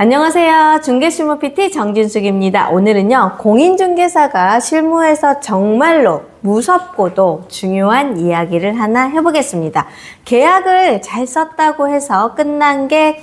안녕하세요. 중개실무 PT 정진숙입니다. 오늘은요, 공인중개사가 실무에서 정말로 무섭고도 중요한 이야기를 하나 해보겠습니다. 계약을 잘 썼다고 해서 끝난 게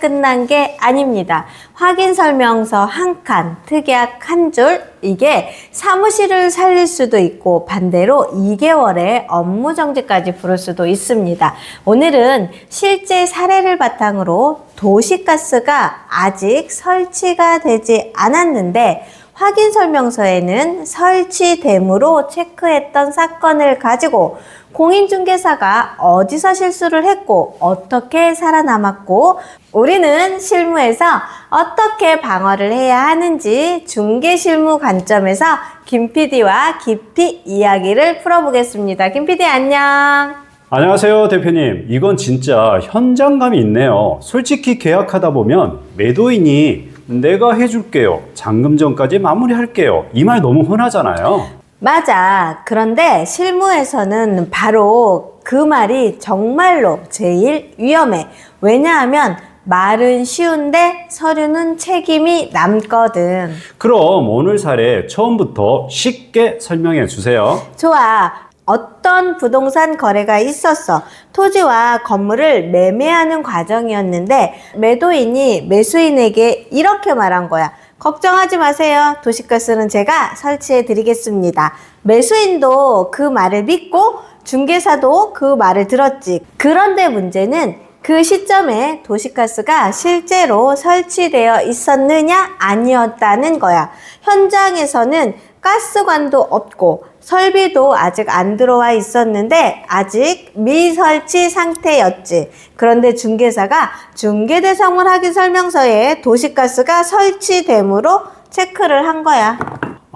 아닙니다. 확인설명서 한 칸, 특약 한 줄, 이게 사무실을 살릴 수도 있고 반대로 2개월의 업무정지까지 부를 수도 있습니다. 오늘은 실제 사례를 바탕으로 도시가스가 아직 설치가 되지 않았는데 확인설명서에는 설치됨으로 체크했던 사건을 가지고 공인중개사가 어디서 실수를 했고 어떻게 살아남았고 우리는 실무에서 어떻게 방어를 해야 하는지 중개실무 관점에서 김 PD와 깊이 이야기를 풀어보겠습니다. 김 PD 안녕. 안녕하세요 대표님. 이건 진짜 현장감이 있네요. 솔직히 계약하다 보면 매도인이 내가 해줄게요, 잔금전까지 마무리할게요, 이 말 너무 흔하잖아요. 맞아. 그런데 실무에서는 바로 그 말이 정말로 제일 위험해. 왜냐하면 말은 쉬운데 서류는 책임이 남거든. 그럼 오늘 사례 처음부터 쉽게 설명해 주세요. 좋아. 어떤 부동산 거래가 있었어. 토지와 건물을 매매하는 과정이었는데 매도인이 매수인에게 이렇게 말한 거야. 걱정하지 마세요. 도시가스는 제가 설치해 드리겠습니다. 매수인도 그 말을 믿고 중개사도 그 말을 들었지. 그런데 문제는 그 시점에 도시가스가 실제로 설치되어 있었느냐 아니었다는 거야. 현장에서는 가스관도 없고 설비도 아직 안 들어와 있었는데 아직 미설치 상태였지. 그런데 중개사가 중개대상물 확인설명서에 도시가스가 설치됨으로 체크를 한 거야.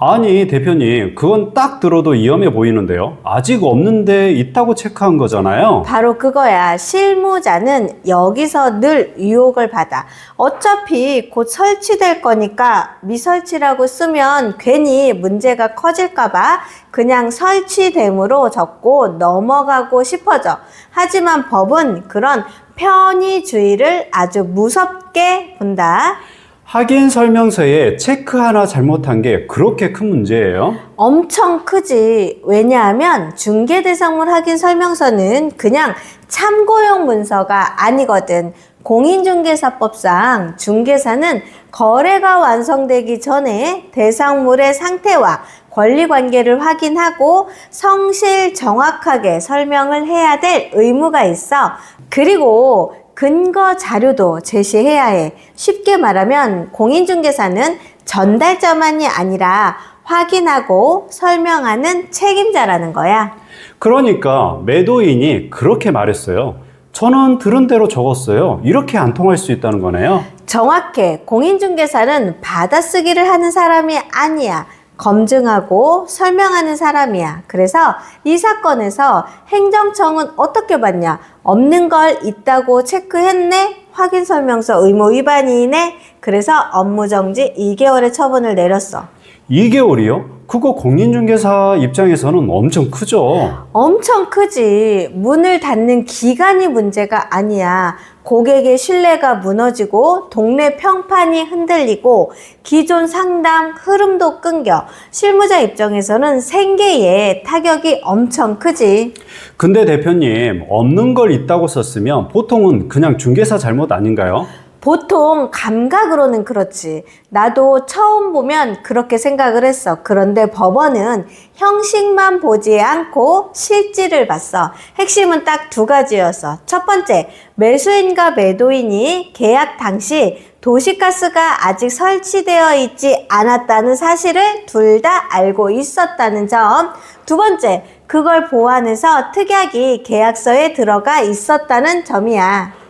아니 대표님, 그건 딱 들어도 위험해 보이는데요. 아직 없는데 있다고 체크한 거잖아요. 바로 그거야. 실무자는 여기서 늘 유혹을 받아. 어차피 곧 설치될 거니까 미설치라고 쓰면 괜히 문제가 커질까봐 그냥 설치됨으로 적고 넘어가고 싶어져. 하지만 법은 그런 편의주의를 아주 무섭게 본다. 확인 설명서에 체크 하나 잘못한 게 그렇게 큰 문제예요? 엄청 크지. 왜냐하면 중개대상물 확인 설명서는 그냥 참고용 문서가 아니거든. 공인중개사법상 중개사는 거래가 완성되기 전에 대상물의 상태와 권리관계를 확인하고 성실 정확하게 설명을 해야 될 의무가 있어. 그리고 근거 자료도 제시해야 해. 쉽게 말하면 공인중개사는 전달자만이 아니라 확인하고 설명하는 책임자라는 거야. 그러니까 매도인이 그렇게 말했어요. 저는 들은 대로 적었어요. 이렇게 안 통할 수 있다는 거네요. 정확해. 공인중개사는 받아쓰기를 하는 사람이 아니야. 검증하고 설명하는 사람이야. 그래서 이 사건에서 행정청은 어떻게 봤냐? 없는 걸 있다고 체크했네? 확인설명서 의무 위반이네? 그래서 업무정지 2개월의 처분을 내렸어. 2개월이요? 그거 공인중개사 입장에서는 엄청 크죠. 엄청 크지. 문을 닫는 기간이 문제가 아니야. 고객의 신뢰가 무너지고 동네 평판이 흔들리고 기존 상담 흐름도 끊겨. 실무자 입장에서는 생계에 타격이 엄청 크지. 근데 대표님, 없는 걸 있다고 썼으면 보통은 그냥 중개사 잘못 아닌가요? 보통 감각으로는 그렇지. 나도 처음 보면 그렇게 생각을 했어. 그런데 법원은 형식만 보지 않고 실질을 봤어. 핵심은 딱 두 가지였어. 첫 번째, 매수인과 매도인이 계약 당시 도시가스가 아직 설치되어 있지 않았다는 사실을 둘 다 알고 있었다는 점. 두 번째, 그걸 보완해서 특약이 계약서에 들어가 있었다는 점이야.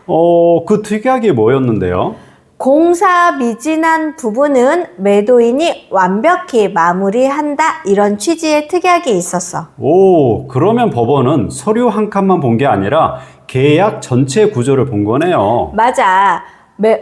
그 특약이 뭐였는데요? 공사 미진한 부분은 매도인이 완벽히 마무리한다, 이런 취지의 특약이 있었어. 오, 그러면 법원은 서류 한 칸만 본 게 아니라 계약 전체 구조를 본 거네요. 맞아.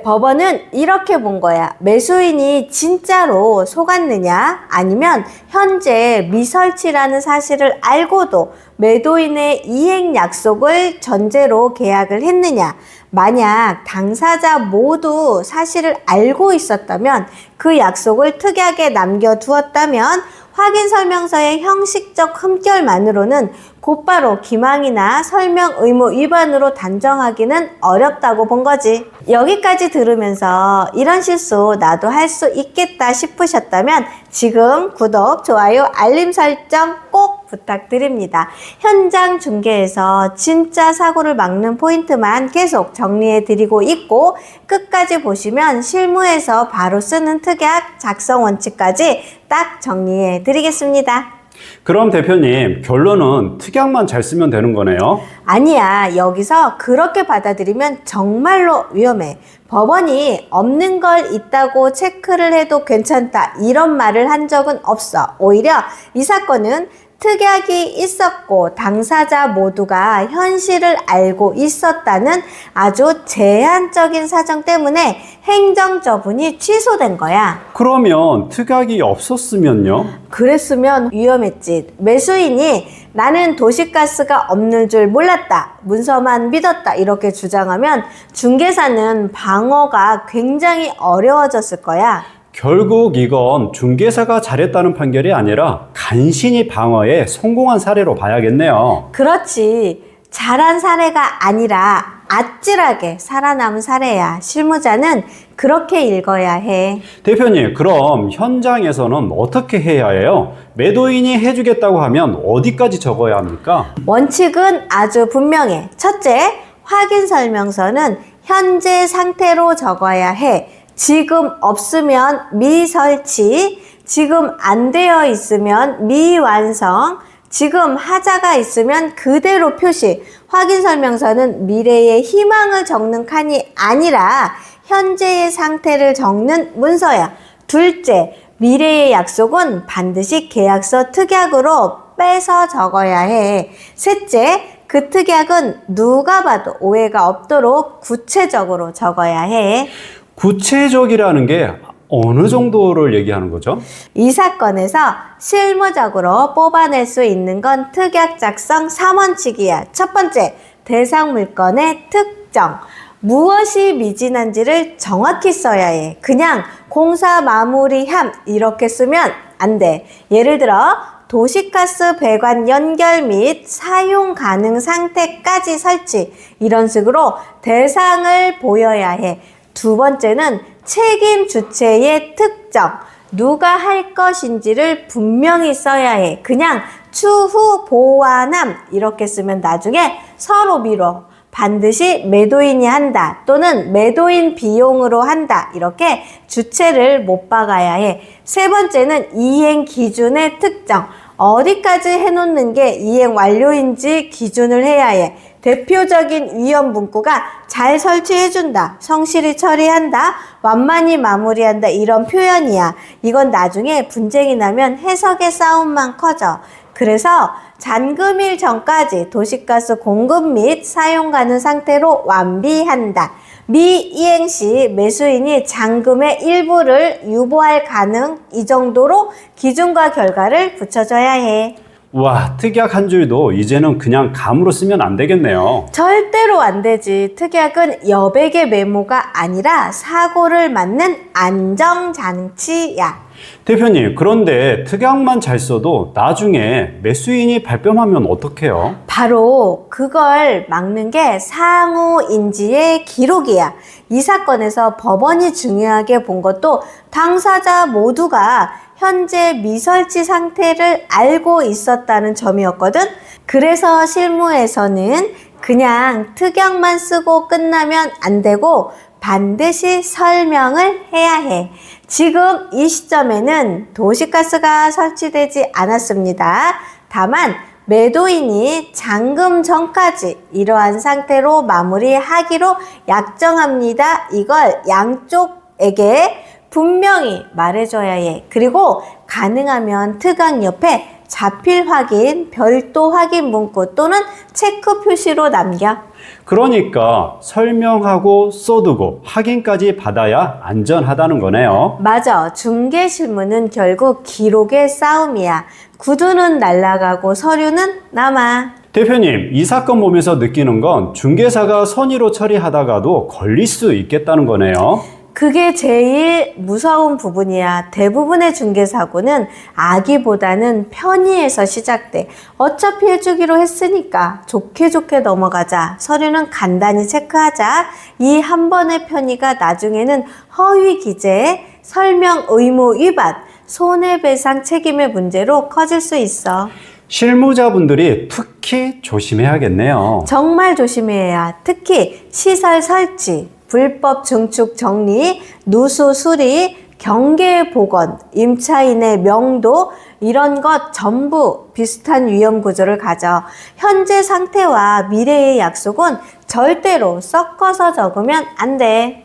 법원은 이렇게 본 거야. 매수인이 진짜로 속았느냐, 아니면 현재 미설치라는 사실을 알고도 매도인의 이행 약속을 전제로 계약을 했느냐. 만약 당사자 모두 사실을 알고 있었다면 그 약속을 특약에 남겨두었다면 확인 설명서의 형식적 흠결만으로는 곧바로 기망이나 설명 의무 위반으로 단정하기는 어렵다고 본 거지. 여기까지 들으면서 이런 실수 나도 할 수 있겠다 싶으셨다면 지금 구독, 좋아요, 알림 설정 꼭 부탁드립니다. 현장 중개에서 진짜 사고를 막는 포인트만 계속 정리해 드리고 있고 끝까지 보시면 실무에서 바로 쓰는 특약 작성 원칙까지 딱 정리해 드리겠습니다. 그럼 대표님, 결론은 특약만 잘 쓰면 되는 거네요? 아니야. 여기서 그렇게 받아들이면 정말로 위험해. 법원이 없는 걸 있다고 체크를 해도 괜찮다 이런 말을 한 적은 없어. 오히려 이 사건은 특약이 있었고 당사자 모두가 현실을 알고 있었다는 아주 제한적인 사정 때문에 행정처분이 취소된 거야. 그러면 특약이 없었으면요? 그랬으면 위험했지. 매수인이 나는 도시가스가 없는 줄 몰랐다, 문서만 믿었다 이렇게 주장하면 중개사는 방어가 굉장히 어려워졌을 거야. 결국 이건 중개사가 잘했다는 판결이 아니라 간신히 방어에 성공한 사례로 봐야겠네요. 그렇지. 잘한 사례가 아니라 아찔하게 살아남은 사례야. 실무자는 그렇게 읽어야 해. 대표님, 그럼 현장에서는 어떻게 해야 해요? 매도인이 해주겠다고 하면 어디까지 적어야 합니까? 원칙은 아주 분명해. 첫째, 확인 설명서는 현재 상태로 적어야 해. 지금 없으면 미설치, 지금 안 되어 있으면 미완성, 지금 하자가 있으면 그대로 표시. 확인 설명서는 미래의 희망을 적는 칸이 아니라 현재의 상태를 적는 문서야. 둘째, 미래의 약속은 반드시 계약서 특약으로 빼서 적어야 해. 셋째, 그 특약은 누가 봐도 오해가 없도록 구체적으로 적어야 해. 구체적이라는 게 어느 정도를 얘기하는 거죠? 이 사건에서 실무적으로 뽑아낼 수 있는 건 특약 작성 3원칙이야. 첫 번째, 대상 물건의 특정. 무엇이 미진한지를 정확히 써야 해. 그냥 공사 마무리함 이렇게 쓰면 안 돼. 예를 들어 도시가스 배관 연결 및 사용 가능 상태까지 설치, 이런 식으로 대상을 보여야 해. 두 번째는 책임 주체의 특정. 누가 할 것인지를 분명히 써야 해. 그냥 추후 보완함 이렇게 쓰면 나중에 서로 미뤄. 반드시 매도인이 한다 또는 매도인 비용으로 한다 이렇게 주체를 못 박아야 해. 세 번째는 이행 기준의 특정. 어디까지 해놓는 게 이행 완료인지 기준을 해야 해. 대표적인 위험 문구가 잘 설치해준다, 성실히 처리한다, 완만히 마무리한다 이런 표현이야. 이건 나중에 분쟁이 나면 해석의 싸움만 커져. 그래서 잔금일 전까지 도시가스 공급 및 사용 가능 상태로 완비한다. 미이행 시 매수인이 잔금의 일부를 유보할 가능, 이 정도로 기준과 결과를 붙여줘야 해. 와, 특약 한 줄도 이제는 그냥 감으로 쓰면 안 되겠네요. 절대로 안 되지. 특약은 여백의 메모가 아니라 사고를 막는 안정장치야. 대표님, 그런데 특약만 잘 써도 나중에 매수인이 발뺌하면 어떡해요? 바로 그걸 막는 게 상호인지의 기록이야. 이 사건에서 법원이 중요하게 본 것도 당사자 모두가 현재 미설치 상태를 알고 있었다는 점이었거든. 그래서 실무에서는 그냥 특약만 쓰고 끝나면 안 되고 반드시 설명을 해야 해. 지금 이 시점에는 도시가스가 설치되지 않았습니다. 다만 매도인이 잔금 전까지 이러한 상태로 마무리하기로 약정합니다. 이걸 양쪽에게 분명히 말해줘야 해. 그리고 가능하면 특약 옆에 자필 확인, 별도 확인 문구 또는 체크 표시로 남겨. 그러니까 설명하고 써두고 확인까지 받아야 안전하다는 거네요. 맞아. 중개 실무는 결국 기록의 싸움이야. 구두는 날아가고 서류는 남아. 대표님, 이 사건 보면서 느끼는 건 중개사가 선의로 처리하다가도 걸릴 수 있겠다는 거네요. 그게 제일 무서운 부분이야. 대부분의 중개사고는 악의보다는 편의에서 시작돼. 어차피 해주기로 했으니까 좋게 좋게 넘어가자. 서류는 간단히 체크하자. 이 한 번의 편의가 나중에는 허위 기재, 설명 의무 위반, 손해배상 책임의 문제로 커질 수 있어. 실무자분들이 특히 조심해야겠네요. 정말 조심해야. 특히 시설 설치, 불법 증축 정리, 누수 수리, 경계 복원, 임차인의 명도 이런 것 전부 비슷한 위험 구조를 가져. 현재 상태와 미래의 약속은 절대로 섞어서 적으면 안 돼.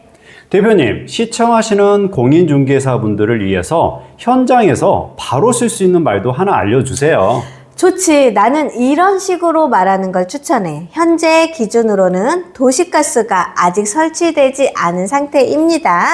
대표님, 시청하시는 공인중개사분들을 위해서 현장에서 바로 쓸 수 있는 말도 하나 알려주세요. 좋지. 나는 이런 식으로 말하는 걸 추천해. 현재 기준으로는 도시가스가 아직 설치되지 않은 상태입니다.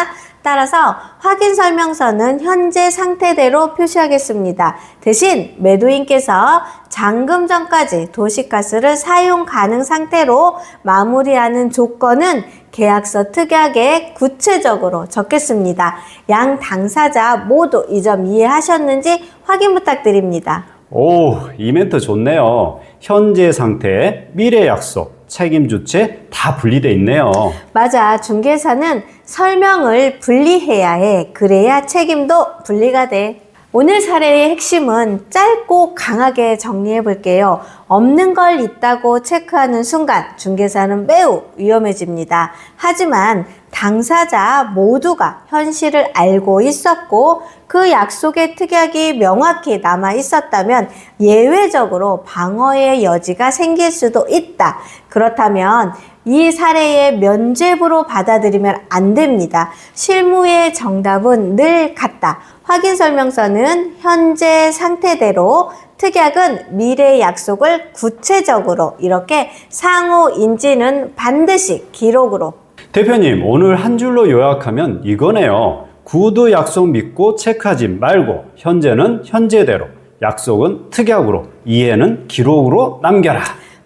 따라서 확인 설명서는 현재 상태대로 표시하겠습니다. 대신 매도인께서 잔금 전까지 도시가스를 사용 가능 상태로 마무리하는 조건은 계약서 특약에 구체적으로 적겠습니다. 양 당사자 모두 이 점 이해하셨는지 확인 부탁드립니다. 오, 이 멘트 좋네요. 현재 상태, 미래 약속, 책임 주체 다 분리돼 있네요. 맞아. 중개사는 설명을 분리해야 해. 그래야 책임도 분리가 돼. 오늘 사례의 핵심은 짧고 강하게 정리해 볼게요. 없는 걸 있다고 체크하는 순간 중개사는 매우 위험해집니다. 하지만 당사자 모두가 현실을 알고 있었고 그 약속의 특약이 명확히 남아 있었다면 예외적으로 방어의 여지가 생길 수도 있다. 그렇다면 이 사례의 면죄부로 받아들이면 안 됩니다. 실무의 정답은 늘 같다. 확인 설명서는 현재 상태대로, 특약은 미래 약속을 구체적으로 이렇게 상호 인지는 반드시 기록으로. 대표님, 오늘 한 줄로 요약하면 이거네요. 구두 약속 믿고 체크하지 말고 현재는 현재대로, 약속은 특약으로, 이해는 기록으로 남겨라.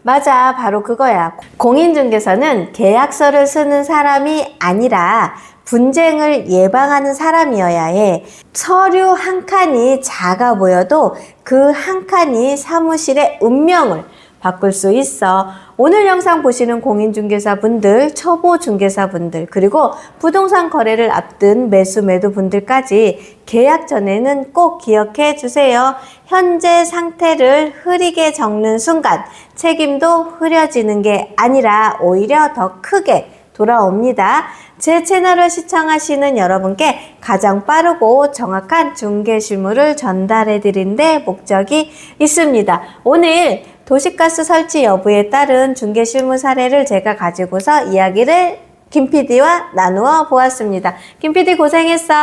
맞아, 바로 그거야. 공인중개사는 계약서를 쓰는 사람이 아니라 분쟁을 예방하는 사람이어야 해. 서류 한 칸이 작아 보여도 그 한 칸이 사무실의 운명을 바꿀 수 있어. 오늘 영상 보시는 공인중개사분들, 초보중개사분들, 그리고 부동산 거래를 앞둔 매수 매도분들까지 계약 전에는 꼭 기억해 주세요. 현재 상태를 흐리게 적는 순간 책임도 흐려지는 게 아니라 오히려 더 크게 돌아옵니다. 제 채널을 시청하시는 여러분께 가장 빠르고 정확한 중개 실무를 전달해 드린 데 목적이 있습니다. 오늘 도시가스 설치 여부에 따른 중개 실무 사례를 제가 가지고서 이야기를 김 PD와 나누어 보았습니다. 김 PD 고생했어.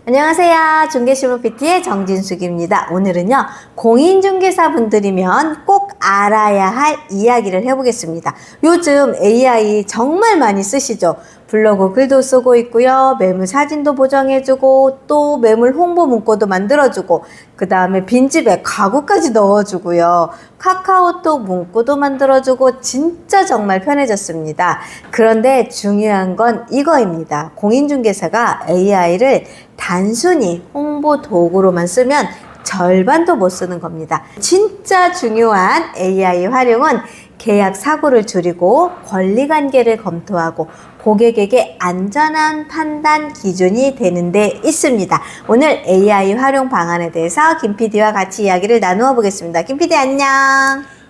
안녕하세요. 중개실무 PT의 정진숙입니다. 오늘은요, 공인중개사분들이면 꼭 알아야 할 이야기를 해보겠습니다. 요즘 AI 정말 많이 쓰시죠? 블로그 글도 쓰고 있고요. 매물 사진도 보정해주고 또 매물 홍보 문구도 만들어주고 그 다음에 빈집에 가구까지 넣어주고요. 카카오톡 문구도 만들어주고 진짜 정말 편해졌습니다. 그런데 중요한 건 이거입니다. 공인중개사가 AI를 단순히 홍보 도구로만 쓰면 절반도 못 쓰는 겁니다. 진짜 중요한 AI 활용은 계약 사고를 줄이고 권리관계를 검토하고 고객에게 안전한 판단 기준이 되는 데 있습니다. 오늘 AI 활용 방안에 대해서 김 PD와 같이 이야기를 나누어 보겠습니다. 김 PD 안녕.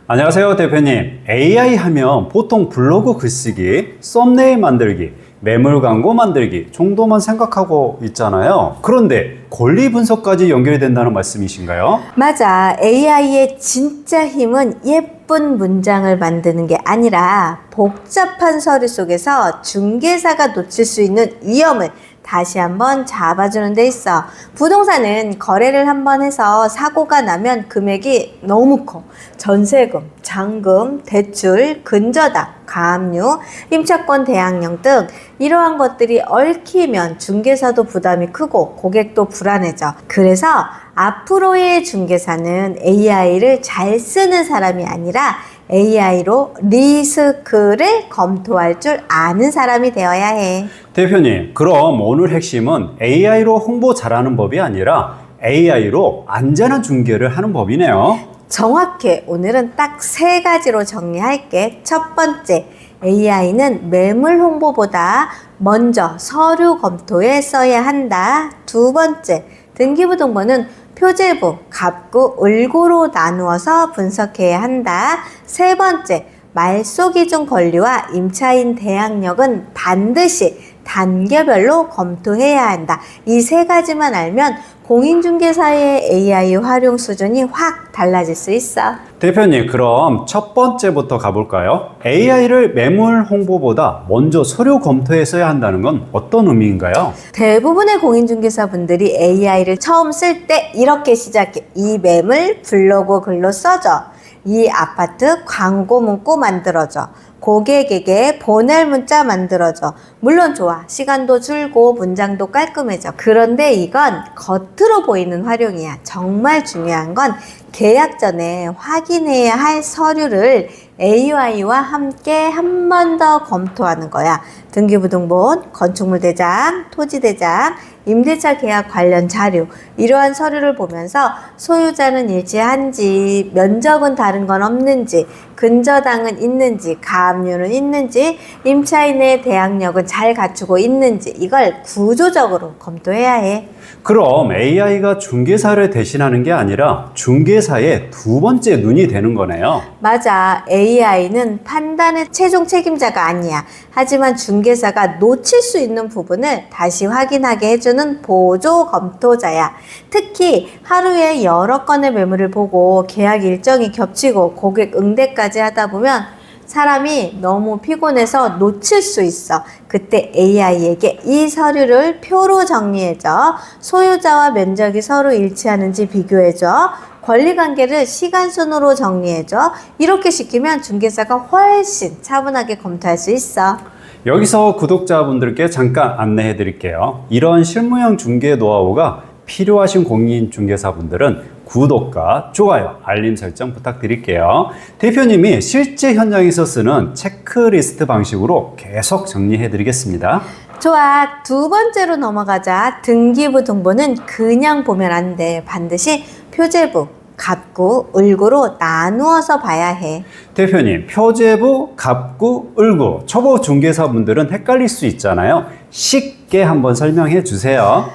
안녕하세요, 대표님. AI 하면 보통 블로그 글쓰기, 썸네일 만들기, 매물 광고 만들기 정도만 생각하고 있잖아요. 그런데 권리 분석까지 연결이 된다는 말씀이신가요? 맞아. AI의 진짜 힘은 예쁜 문장을 만드는 게 아니라 복잡한 서류 속에서 중개사가 놓칠 수 있는 위험을 다시 한번 잡아주는 데 있어. 부동산은 거래를 한번 해서 사고가 나면 금액이 너무 커. 전세금, 잔금, 대출, 근저당, 가압류, 임차권 대항력 등 이러한 것들이 얽히면 중개사도 부담이 크고 고객도 불안해져. 그래서 앞으로의 중개사는 AI를 잘 쓰는 사람이 아니라 AI로 리스크를 검토할 줄 아는 사람이 되어야 해. 대표님, 그럼 오늘 핵심은 AI로 홍보 잘하는 법이 아니라 AI로 안전한 중개를 하는 법이네요. 정확해. 오늘은 딱 3가지로 정리할게. 첫 번째, AI는 매물 홍보보다 먼저 서류 검토에 써야 한다. 두 번째, 등기부등본은 표제부, 갑구, 을고로 나누어서 분석해야 한다. 세 번째, 말소기준 권리와 임차인 대항력은 반드시 단계별로 검토해야 한다. 이 3가지만 알면 공인중개사의 AI 활용 수준이 확 달라질 수 있어. 대표님, 그럼 첫 번째부터 가볼까요? AI를 매물 홍보보다 먼저 서류 검토에 써야 한다는 건 어떤 의미인가요? 대부분의 공인중개사분들이 AI를 처음 쓸 때 이렇게 시작해. 이 매물 블로그 글로 써줘. 이 아파트 광고 문구 만들어줘. 고객에게 보낼 문자 만들어줘. 물론 좋아. 시간도 줄고 문장도 깔끔해져. 그런데 이건 겉으로 보이는 활용이야. 정말 중요한 건 계약 전에 확인해야 할 서류를 AI와 함께 한 번 더 검토하는 거야. 등기부등본, 건축물 대장, 토지 대장, 임대차 계약 관련 자료, 이러한 서류를 보면서 소유자는 일치한지, 면적은 다른 건 없는지, 근저당은 있는지, 가압류는 있는지, 임차인의 대항력은 잘 갖추고 있는지, 이걸 구조적으로 검토해야 해. 그럼 AI가 중개사를 대신하는 게 아니라 중개사의 두 번째 눈이 되는 거네요. 맞아. AI는 판단의 최종 책임자가 아니야. 하지만 중개사가 놓칠 수 있는 부분을 다시 확인하게 해주는 보조 검토자야. 특히 하루에 여러 건의 매물을 보고 계약 일정이 겹치고 고객 응대까지 하다 보면 사람이 너무 피곤해서 놓칠 수 있어. 그때 AI에게 이 서류를 표로 정리해줘. 소유자와 면적이 서로 일치하는지 비교해줘. 권리관계를 시간순으로 정리해줘. 이렇게 시키면 중개사가 훨씬 차분하게 검토할 수 있어. 여기서 구독자분들께 잠깐 안내해 드릴게요. 이런 실무형 중개 노하우가 필요하신 공인중개사분들은 구독과 좋아요, 알림 설정 부탁드릴게요. 대표님이 실제 현장에서 쓰는 체크리스트 방식으로 계속 정리해 드리겠습니다. 좋아. 두 번째로 넘어가자. 등기부등본은 그냥 보면 안 돼. 반드시 표제부, 갑구, 을구로 나누어서 봐야 해. 대표님, 표제부, 갑구, 을구, 초보 중개사분들은 헷갈릴 수 있잖아요. 쉽게 한번 설명해 주세요.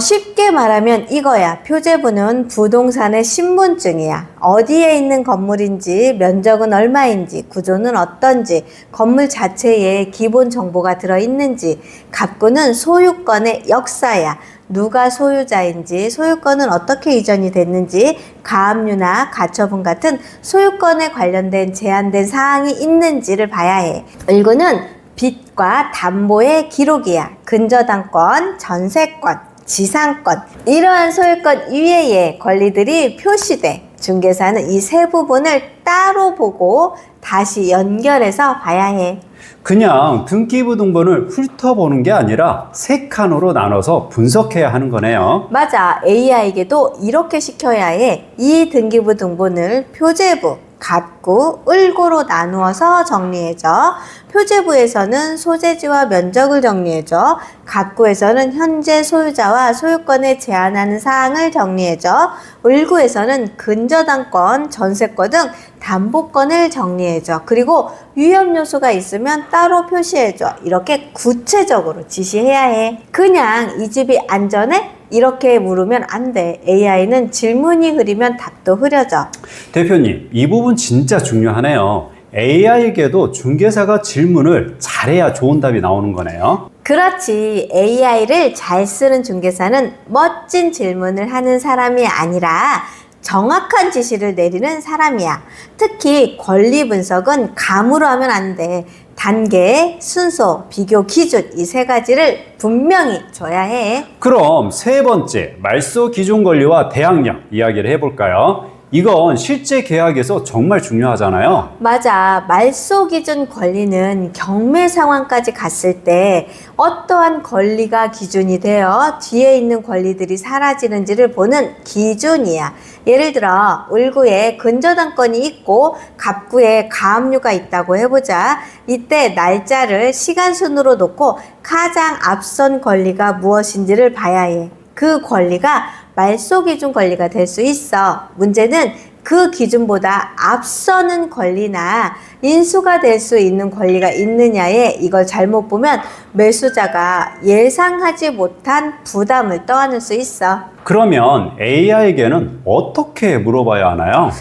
쉽게 말하면 이거야. 표제부는 부동산의 신분증이야. 어디에 있는 건물인지, 면적은 얼마인지, 구조는 어떤지, 건물 자체에 기본 정보가 들어있는지, 갑구는 소유권의 역사야. 누가 소유자인지, 소유권은 어떻게 이전이 됐는지, 가압류나 가처분 같은 소유권에 관련된 제한된 사항이 있는지를 봐야 해. 을구는 빚과 담보의 기록이야. 근저당권, 전세권, 지상권, 이러한 소유권 이외의 권리들이 표시돼. 중개사는 이 세 부분을 따로 보고 다시 연결해서 봐야 해. 그냥 등기부등본을 훑어보는 게 아니라 세 칸으로 나눠서 분석해야 하는 거네요. 맞아. AI에게도 이렇게 시켜야 해. 이 등기부등본을 표제부, 갑구, 을구로 나누어서 정리해줘. 표제부에서는 소재지와 면적을 정리해줘. 갑구에서는 현재 소유자와 소유권에 제한하는 사항을 정리해줘. 을구에서는 근저당권, 전세권 등 담보권을 정리해줘. 그리고 위험 요소가 있으면 따로 표시해줘. 이렇게 구체적으로 지시해야 해. 그냥 이 집이 안전해? 이렇게 물으면 안 돼. AI는 질문이 흐리면 답도 흐려져. 대표님, 이 부분 진짜 중요하네요. AI에게도 중개사가 질문을 잘해야 좋은 답이 나오는 거네요. 그렇지. AI를 잘 쓰는 중개사는 멋진 질문을 하는 사람이 아니라 정확한 지시를 내리는 사람이야. 특히 권리 분석은 감으로 하면 안 돼. 단계, 순서, 비교 기준, 이 3가지를 분명히 줘야 해. 그럼 세 번째, 말소 기준 권리와 대항력 이야기를 해볼까요? 이건 실제 계약에서 정말 중요하잖아요. 맞아. 말소 기준 권리는 경매 상황까지 갔을 때 어떠한 권리가 기준이 되어 뒤에 있는 권리들이 사라지는지를 보는 기준이야. 예를 들어 울구에 근저당권이 있고 갑구에 가압류가 있다고 해보자. 이때 날짜를 시간순으로 놓고 가장 앞선 권리가 무엇인지를 봐야 해. 그 권리가 말소 기준 권리가 될 수 있어. 문제는 그 기준보다 앞서는 권리나 인수가 될 수 있는 권리가 있느냐에 이걸 잘못 보면 매수자가 예상하지 못한 부담을 떠안을 수 있어. 그러면 AI에게는 어떻게 물어봐야 하나요?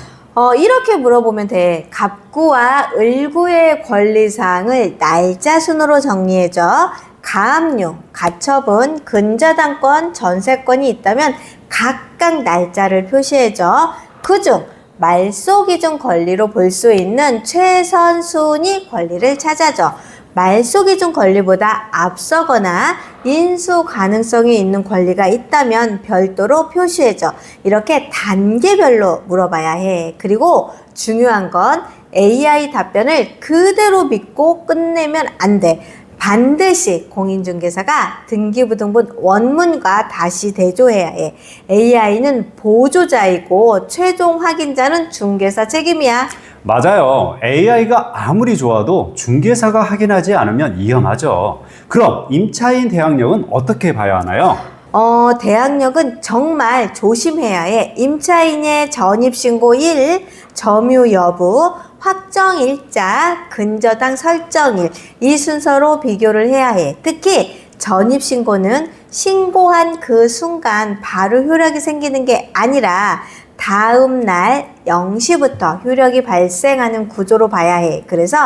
이렇게 물어보면 돼. 갑구와 을구의 권리사항을 날짜 순으로 정리해줘. 가압류, 가처분, 근저당권, 전세권이 있다면 각각 날짜를 표시해줘. 그중 말소 기준 권리로 볼 수 있는 최선 순위 권리를 찾아줘. 말소 기준 권리보다 앞서거나 인수 가능성이 있는 권리가 있다면 별도로 표시해줘. 이렇게 단계별로 물어봐야 해. 그리고 중요한 건 AI 답변을 그대로 믿고 끝내면 안 돼. 반드시 공인중개사가 등기부등본 원문과 다시 대조해야 해. AI는 보조자이고 최종 확인자는 중개사 책임이야. 맞아요. AI가 아무리 좋아도 중개사가 확인하지 않으면 위험하죠. 그럼 임차인 대항력은 어떻게 봐야 하나요? 대항력은 정말 조심해야 해. 임차인의 전입신고일, 점유 여부, 확정일자, 근저당 설정일, 이 순서로 비교를 해야 해. 특히 전입신고는 신고한 그 순간 바로 효력이 생기는 게 아니라 다음 날 0시부터 효력이 발생하는 구조로 봐야 해. 그래서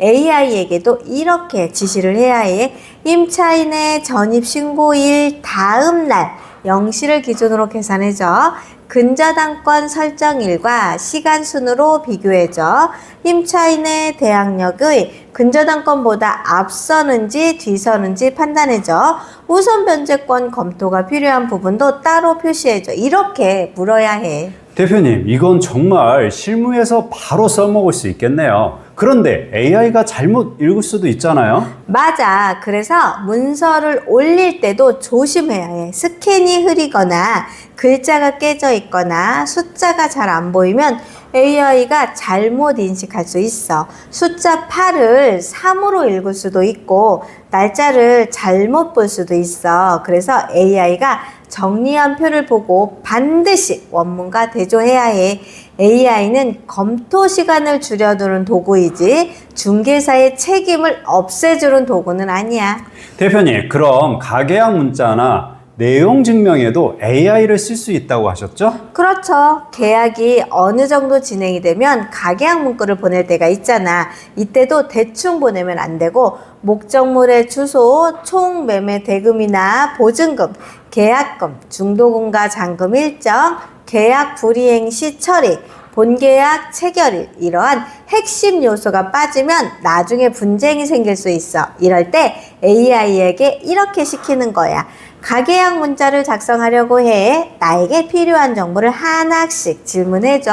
AI에게도 이렇게 지시를 해야 해. 임차인의 전입신고일 다음 날 0시를 기준으로 계산해줘. 근저당권 설정일과 시간순으로 비교해줘. 임차인의 대항력의 근저당권보다 앞서는지 뒤서는지 판단해줘. 우선 변제권 검토가 필요한 부분도 따로 표시해줘. 이렇게 물어야 해. 대표님, 이건 정말 실무에서 바로 써먹을 수 있겠네요. 그런데 AI가 잘못 읽을 수도 있잖아요. 맞아. 그래서 문서를 올릴 때도 조심해야 해. 스캔이 흐리거나 글자가 깨져 있거나 숫자가 잘 안 보이면 AI가 잘못 인식할 수 있어. 숫자 8을 3으로 읽을 수도 있고 날짜를 잘못 볼 수도 있어. 그래서 AI가 정리한 표를 보고 반드시 원문과 대조해야 해. AI는 검토 시간을 줄여두는 도구이지 중개사의 책임을 없애주는 도구는 아니야. 대표님, 그럼 가계약 문자나 내용 증명에도 AI를 쓸 수 있다고 하셨죠? 그렇죠. 계약이 어느 정도 진행이 되면 가계약 문구를 보낼 때가 있잖아. 이때도 대충 보내면 안 되고 목적물의 주소, 총 매매 대금이나 보증금, 계약금, 중도금과 잔금 일정, 계약 불이행 시 처리, 본계약 체결일, 이러한 핵심 요소가 빠지면 나중에 분쟁이 생길 수 있어. 이럴 때 AI에게 이렇게 시키는 거야. 가계약 문자를 작성하려고 해. 나에게 필요한 정보를 하나씩 질문해줘.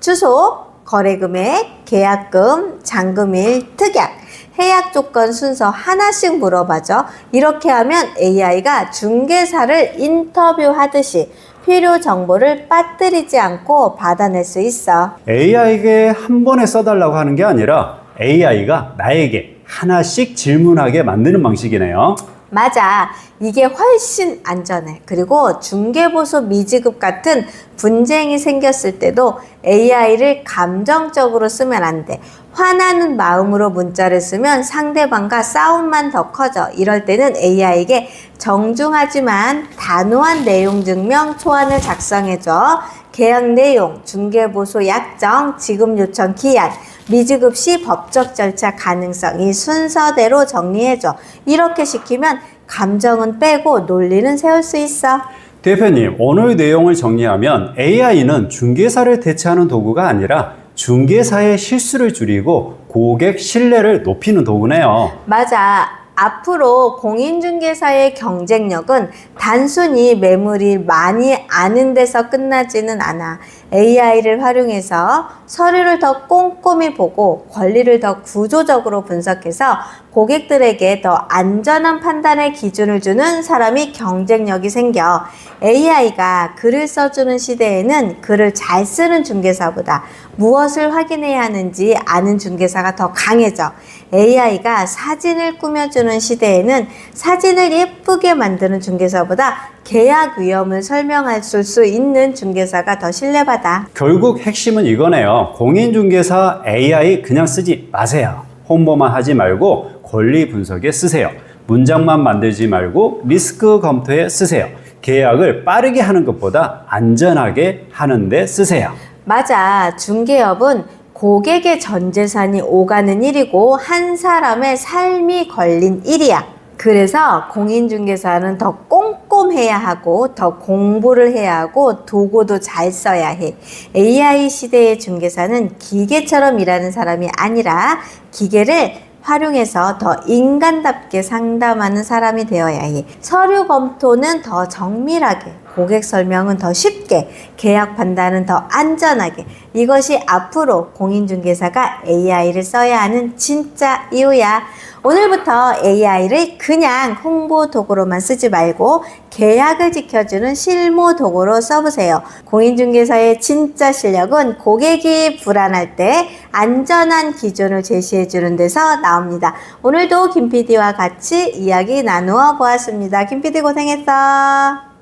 주소, 거래금액, 계약금, 잔금일, 특약, 해약 조건 순서 하나씩 물어봐줘. 이렇게 하면 AI가 중개사를 인터뷰하듯이 필요 정보를 빠뜨리지 않고 받아낼 수 있어. AI에게 한 번에 써달라고 하는 게 아니라 AI가 나에게 하나씩 질문하게 만드는 방식이네요. 맞아. 이게 훨씬 안전해. 그리고 중개보수 미지급 같은 분쟁이 생겼을 때도 AI를 감정적으로 쓰면 안 돼. 화나는 마음으로 문자를 쓰면 상대방과 싸움만 더 커져. 이럴 때는 AI에게 정중하지만 단호한 내용 증명 초안을 작성해줘. 계약 내용, 중개보수 약정, 지급 요청 기한, 미지급 시 법적 절차 가능성, 이 순서대로 정리해줘. 이렇게 시키면 감정은 빼고 논리는 세울 수 있어. 대표님, 오늘 내용을 정리하면 AI는 중개사를 대체하는 도구가 아니라 중개사의 실수를 줄이고 고객 신뢰를 높이는 도구네요. 맞아. 앞으로 공인중개사의 경쟁력은 단순히 매물이 많이 아는 데서 끝나지는 않아. AI를 활용해서 서류를 더 꼼꼼히 보고 권리를 더 구조적으로 분석해서 고객들에게 더 안전한 판단의 기준을 주는 사람이 경쟁력이 생겨. AI가 글을 써주는 시대에는 글을 잘 쓰는 중개사보다 무엇을 확인해야 하는지 아는 중개사가 더 강해져. AI가 사진을 꾸며주는 시대에는 사진을 예쁘게 만드는 중개사보다 계약 위험을 설명할 수 있는 중개사가 더 신뢰받아. 결국 핵심은 이거네요. 공인중개사 AI 그냥 쓰지 마세요. 홍보만 하지 말고 권리 분석에 쓰세요. 문장만 만들지 말고 리스크 검토에 쓰세요. 계약을 빠르게 하는 것보다 안전하게 하는데 쓰세요. 맞아. 중개업은 고객의 전 재산이 오가는 일이고 한 사람의 삶이 걸린 일이야. 그래서 공인중개사는 더 꼼꼼해야 하고 더 공부를 해야 하고 도구도 잘 써야 해. AI 시대의 중개사는 기계처럼 일하는 사람이 아니라 기계를 활용해서 더 인간답게 상담하는 사람이 되어야 해. 서류 검토는 더 정밀하게, 고객 설명은 더 쉽게, 계약 판단은 더 안전하게. 이것이 앞으로 공인중개사가 AI를 써야 하는 진짜 이유야. 오늘부터 AI를 그냥 홍보 도구로만 쓰지 말고 계약을 지켜주는 실무 도구로 써보세요. 공인중개사의 진짜 실력은 고객이 불안할 때 안전한 기준을 제시해주는 데서 나옵니다. 오늘도 김 PD와 같이 이야기 나누어 보았습니다. 김 PD 고생했어.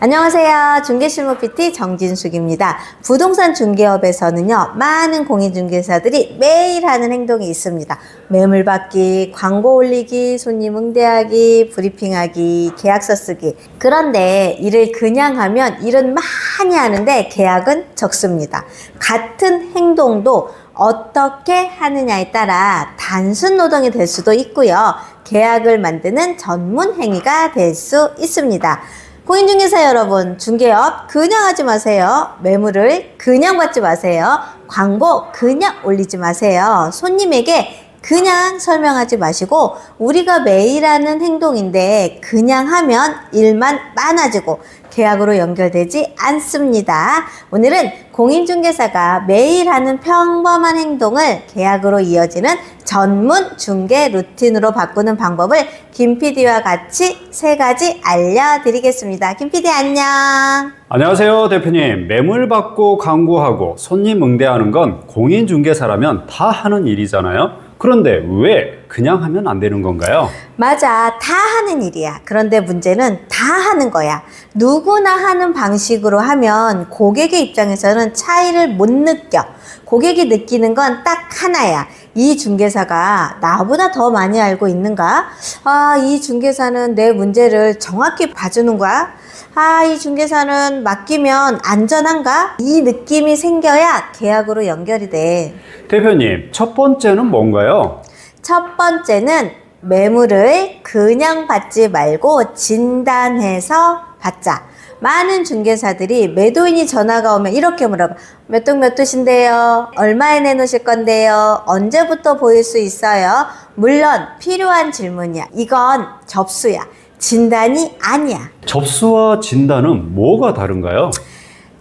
안녕하세요. 중개실무 PT 정진숙입니다. 부동산 중개업에서는요, 많은 공인중개사들이 매일 하는 행동이 있습니다. 매물 받기, 광고 올리기, 손님 응대하기, 브리핑하기, 계약서 쓰기. 그런데 일을 그냥 하면 일은 많이 하는데 계약은 적습니다. 같은 행동도 어떻게 하느냐에 따라 단순 노동이 될 수도 있고요. 계약을 만드는 전문 행위가 될 수 있습니다. 공인중개사 여러분, 중개업 그냥 하지 마세요. 매물을 그냥 받지 마세요. 광고 그냥 올리지 마세요. 손님에게 그냥 설명하지 마시고 우리가 매일 하는 행동인데 그냥 하면 일만 많아지고 계약으로 연결되지 않습니다. 오늘은 공인중개사가 매일 하는 평범한 행동을 계약으로 이어지는 전문 중개 루틴으로 바꾸는 방법을 김 PD와 같이 3가지 알려드리겠습니다. 김 PD 안녕. 안녕하세요, 대표님. 매물 받고 광고하고 손님 응대하는 건 공인중개사라면 다 하는 일이잖아요. 그런데 왜 그냥 하면 안 되는 건가요? 맞아. 다 하는 일이야. 그런데 문제는 다 하는 거야. 누구나 하는 방식으로 하면 고객의 입장에서는 차이를 못 느껴. 고객이 느끼는 건 딱 하나야. 이 중개사가 나보다 더 많이 알고 있는가? 아, 이 중개사는 내 문제를 정확히 봐주는 거야? 아, 이 중개사는 맡기면 안전한가? 이 느낌이 생겨야 계약으로 연결이 돼. 대표님, 첫 번째는 뭔가요? 첫 번째는 매물을 그냥 받지 말고 진단해서 받자. 많은 중개사들이 매도인이 전화가 오면 이렇게 물어봐. 몇 동 몇 도신데요? 얼마에 내놓으실 건데요? 언제부터 보일 수 있어요? 물론 필요한 질문이야. 이건 접수야. 진단이 아니야. 접수와 진단은 뭐가 다른가요?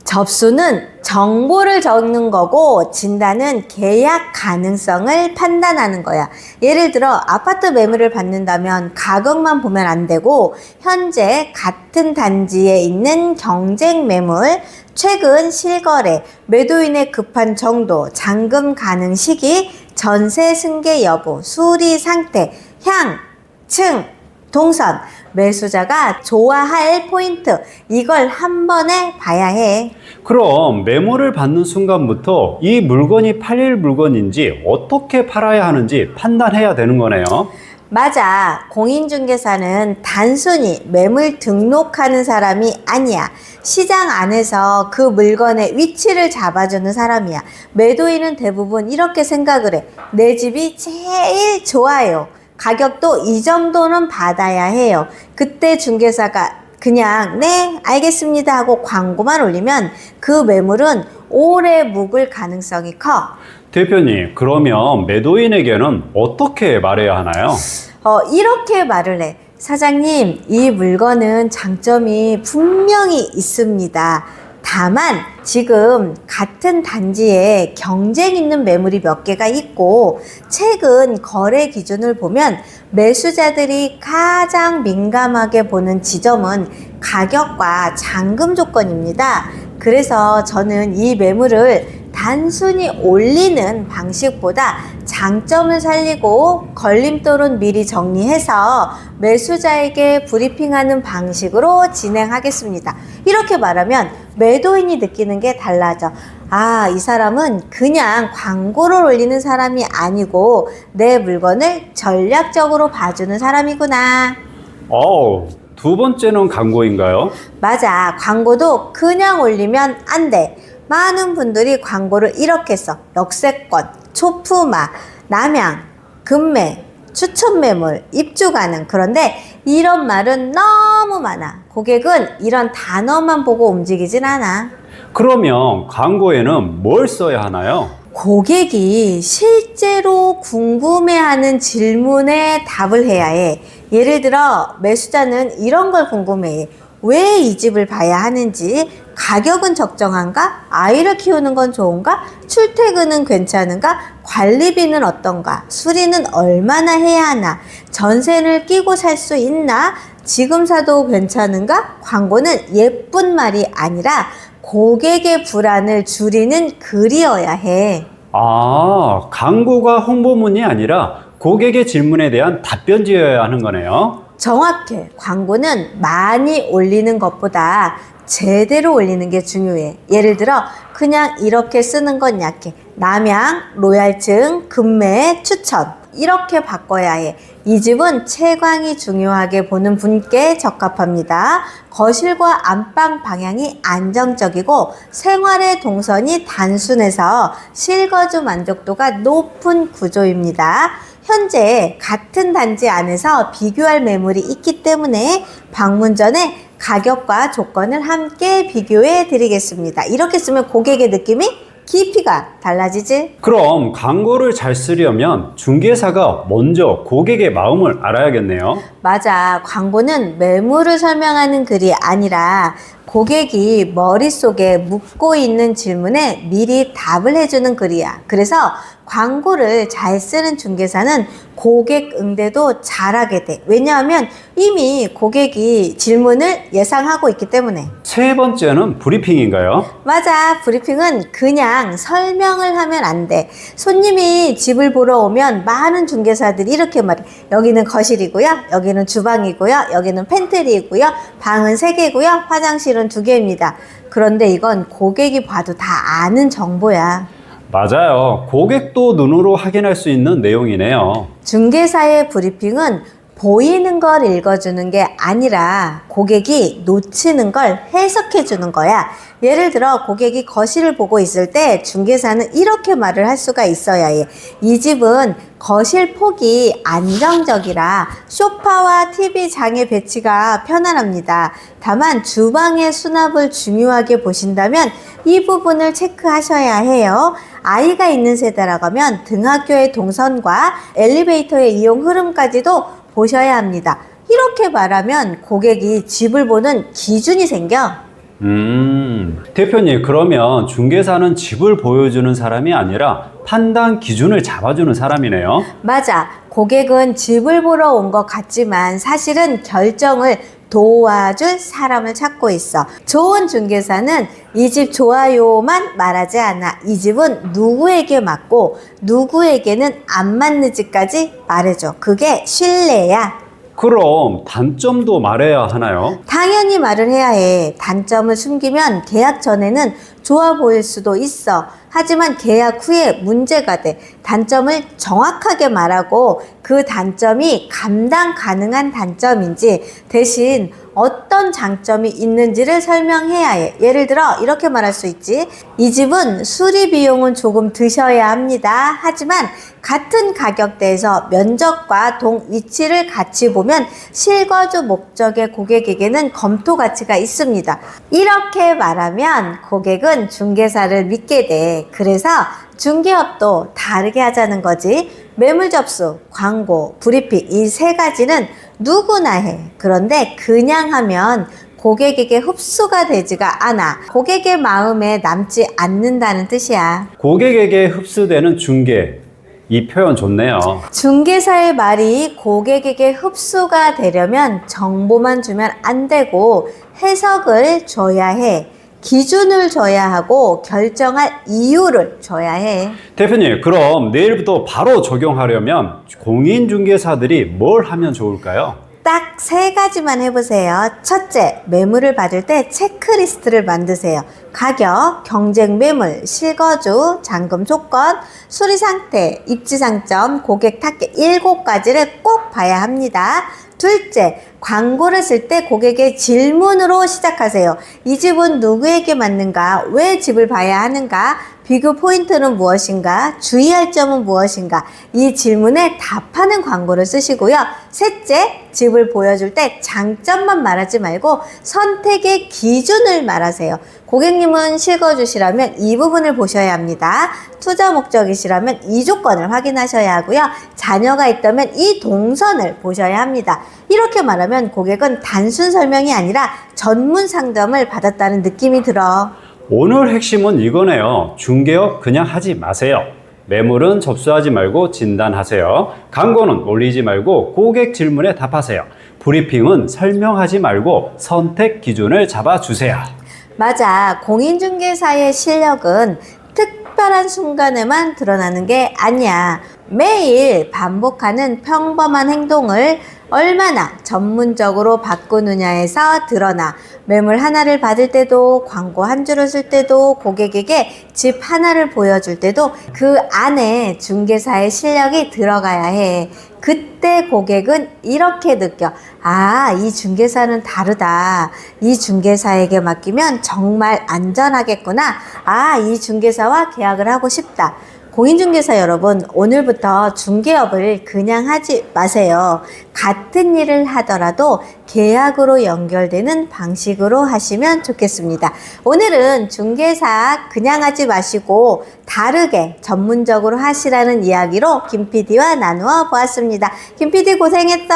접수는 정보를 적는 거고 진단은 계약 가능성을 판단하는 거야. 예를 들어 아파트 매물을 받는다면 가격만 보면 안 되고 현재 같은 단지에 있는 경쟁 매물, 최근 실거래, 매도인의 급한 정도, 잔금 가능 시기, 전세 승계 여부, 수리 상태, 향, 층, 동선, 매수자가 좋아할 포인트, 이걸 한 번에 봐야 해. 그럼 매물을 받는 순간부터 이 물건이 팔릴 물건인지 어떻게 팔아야 하는지 판단해야 되는 거네요. 맞아. 공인중개사는 단순히 매물 등록하는 사람이 아니야. 시장 안에서 그 물건의 위치를 잡아주는 사람이야. 매도인은 대부분 이렇게 생각을 해. 내 집이 제일 좋아요. 가격도 이 정도는 받아야 해요. 그때 중개사가 그냥 네 알겠습니다 하고 광고만 올리면 그 매물은 오래 묵을 가능성이 커. 대표님, 그러면 매도인에게는 어떻게 말해야 하나요? 이렇게 말을 해. 사장님, 이 물건은 장점이 분명히 있습니다. 다만 지금 같은 단지에 경쟁 있는 매물이 몇 개가 있고 최근 거래 기준을 보면 매수자들이 가장 민감하게 보는 지점은 가격과 잔금 조건입니다. 그래서 저는 이 매물을 단순히 올리는 방식보다 장점을 살리고 걸림돌은 미리 정리해서 매수자에게 브리핑하는 방식으로 진행하겠습니다. 이렇게 말하면 매도인이 느끼는 게 달라져. 아, 이 사람은 그냥 광고를 올리는 사람이 아니고 내 물건을 전략적으로 봐주는 사람이구나. 두 번째는 광고인가요? 맞아. 광고도 그냥 올리면 안 돼. 많은 분들이 광고를 이렇게 써. 역세권, 초품화, 남양, 급매, 추천 매물, 입주 가능. 그런데 이런 말은 너무 많아. 고객은 이런 단어만 보고 움직이진 않아. 그러면 광고에는 뭘 써야 하나요? 고객이 실제로 궁금해하는 질문에 답을 해야 해. 예를 들어 매수자는 이런 걸 궁금해해. 왜 이 집을 봐야 하는지, 가격은 적정한가? 아이를 키우는 건 좋은가? 출퇴근은 괜찮은가? 관리비는 어떤가? 수리는 얼마나 해야 하나? 전세를 끼고 살 수 있나? 지금 사도 괜찮은가? 광고는 예쁜 말이 아니라 고객의 불안을 줄이는 글이어야 해. 광고가 홍보문이 아니라 고객의 질문에 대한 답변지여야 하는 거네요. 정확해. 광고는 많이 올리는 것보다 제대로 올리는 게 중요해. 예를 들어 그냥 이렇게 쓰는 건 약해. 남양, 로얄층, 급매, 추천 이렇게 바꿔야 해. 이 집은 채광이 중요하게 보는 분께 적합합니다. 거실과 안방 방향이 안정적이고 생활의 동선이 단순해서 실거주 만족도가 높은 구조입니다. 현재 같은 단지 안에서 비교할 매물이 있기 때문에 방문 전에 가격과 조건을 함께 비교해 드리겠습니다. 이렇게 쓰면 고객의 느낌이 깊이가 달라지지? 그럼 광고를 잘 쓰려면 중개사가 먼저 고객의 마음을 알아야겠네요. 맞아. 광고는 매물을 설명하는 글이 아니라 고객이 머릿속에 묻고 있는 질문에 미리 답을 해주는 글이야. 그래서 광고를 잘 쓰는 중개사는 고객 응대도 잘하게 돼. 왜냐하면 이미 고객이 질문을 예상하고 있기 때문에. 세 번째는 브리핑인가요? 맞아. 브리핑은 그냥 설명을 하면 안 돼. 손님이 집을 보러 오면 많은 중개사들이 이렇게 말해. 여기는 거실이고요. 여기는 주방이고요. 여기는 팬트리이고요. 방은 3개고요. 화장실은 2개입니다. 그런데 이건 고객이 봐도 다 아는 정보야. 맞아요. 고객도 눈으로 확인할 수 있는 내용이네요. 중개사의 브리핑은 보이는 걸 읽어주는 게 아니라 고객이 놓치는 걸 해석해 주는 거야. 예를 들어 고객이 거실을 보고 있을 때 중개사는 이렇게 말을 할 수가 있어야 해. 이 집은 거실 폭이 안정적이라 소파와 TV 장의 배치가 편안합니다. 다만 주방의 수납을 중요하게 보신다면 이 부분을 체크하셔야 해요. 아이가 있는 세대라고 하면 등하교의 동선과 엘리베이터의 이용 흐름까지도 보셔야 합니다. 이렇게 말하면 고객이 집을 보는 기준이 생겨. 대표님, 그러면 중개사는 집을 보여주는 사람이 아니라 판단 기준을 잡아주는 사람이네요. 맞아. 고객은 집을 보러 온 것 같지만 사실은 결정을 도와줄 사람을 찾고 있어. 좋은 중개사는 이 집 좋아요만 말하지 않아. 이 집은 누구에게 맞고 누구에게는 안 맞는 집까지 말해줘. 그게 신뢰야. 그럼 단점도 말해야 하나요? 당연히 말을 해야 해. 단점을 숨기면 계약 전에는 좋아 보일 수도 있어. 하지만 계약 후에 문제가 돼. 단점을 정확하게 말하고 그 단점이 감당 가능한 단점인지 대신 어떤 장점이 있는지를 설명해야 해. 예를 들어 이렇게 말할 수 있지. 이 집은 수리 비용은 조금 드셔야 합니다. 하지만 같은 가격대에서 면적과 동 위치를 같이 보면 실거주 목적의 고객에게는 검토 가치가 있습니다. 이렇게 말하면 고객은 중개사를 믿게 돼. 그래서 중개업도 다르게 하자는 거지. 매물 접수, 광고, 브리핑 이 세 가지는 누구나 해. 그런데 그냥 하면 고객에게 흡수가 되지가 않아. 고객의 마음에 남지 않는다는 뜻이야. 고객에게 흡수되는 중개. 이 표현 좋네요. 중개사의 말이 고객에게 흡수가 되려면 정보만 주면 안 되고 해석을 줘야 해. 기준을 줘야 하고 결정할 이유를 줘야 해. 대표님, 그럼 내일부터 바로 적용하려면 공인중개사들이 뭘 하면 좋을까요? 딱 세 가지만 해보세요. 첫째, 매물을 받을 때 체크리스트를 만드세요. 가격, 경쟁 매물, 실거주, 잔금 조건, 수리 상태, 입지 상점, 고객 타겟 7가지를 꼭 봐야 합니다. 둘째, 광고를 쓸 때 고객의 질문으로 시작하세요. 이 집은 누구에게 맞는가? 왜 집을 봐야 하는가? 비교 포인트는 무엇인가? 주의할 점은 무엇인가? 이 질문에 답하는 광고를 쓰시고요. 셋째, 집을 보여줄 때 장점만 말하지 말고 선택의 기준을 말하세요. 고객님은 실거주시라면 이 부분을 보셔야 합니다. 투자 목적이시라면 이 조건을 확인하셔야 하고요. 자녀가 있다면 이 동선을 보셔야 합니다. 이렇게 말하면 고객은 단순 설명이 아니라 전문 상담을 받았다는 느낌이 들어. 오늘 핵심은 이거네요. 중개업 그냥 하지 마세요. 매물은 접수하지 말고 진단하세요. 광고는 올리지 말고 고객 질문에 답하세요. 브리핑은 설명하지 말고 선택 기준을 잡아주세요. 맞아. 공인중개사의 실력은 특별한 순간에만 드러나는 게 아니야. 매일 반복하는 평범한 행동을 얼마나 전문적으로 바꾸느냐에서 드러나. 매물 하나를 받을 때도, 광고 한 줄을 쓸 때도, 고객에게 집 하나를 보여줄 때도 그 안에 중개사의 실력이 들어가야 해. 그때 고객은 이렇게 느껴. 아, 이 중개사는 다르다. 이 중개사에게 맡기면 정말 안전하겠구나. 아, 이 중개사와 계약을 하고 싶다. 공인중개사 여러분, 오늘부터 중개업을 그냥 하지 마세요. 같은 일을 하더라도 계약으로 연결되는 방식으로 하시면 좋겠습니다. 오늘은 중개사 그냥 하지 마시고 다르게 전문적으로 하시라는 이야기로 김 PD와 나누어 보았습니다. 김 PD 고생했어.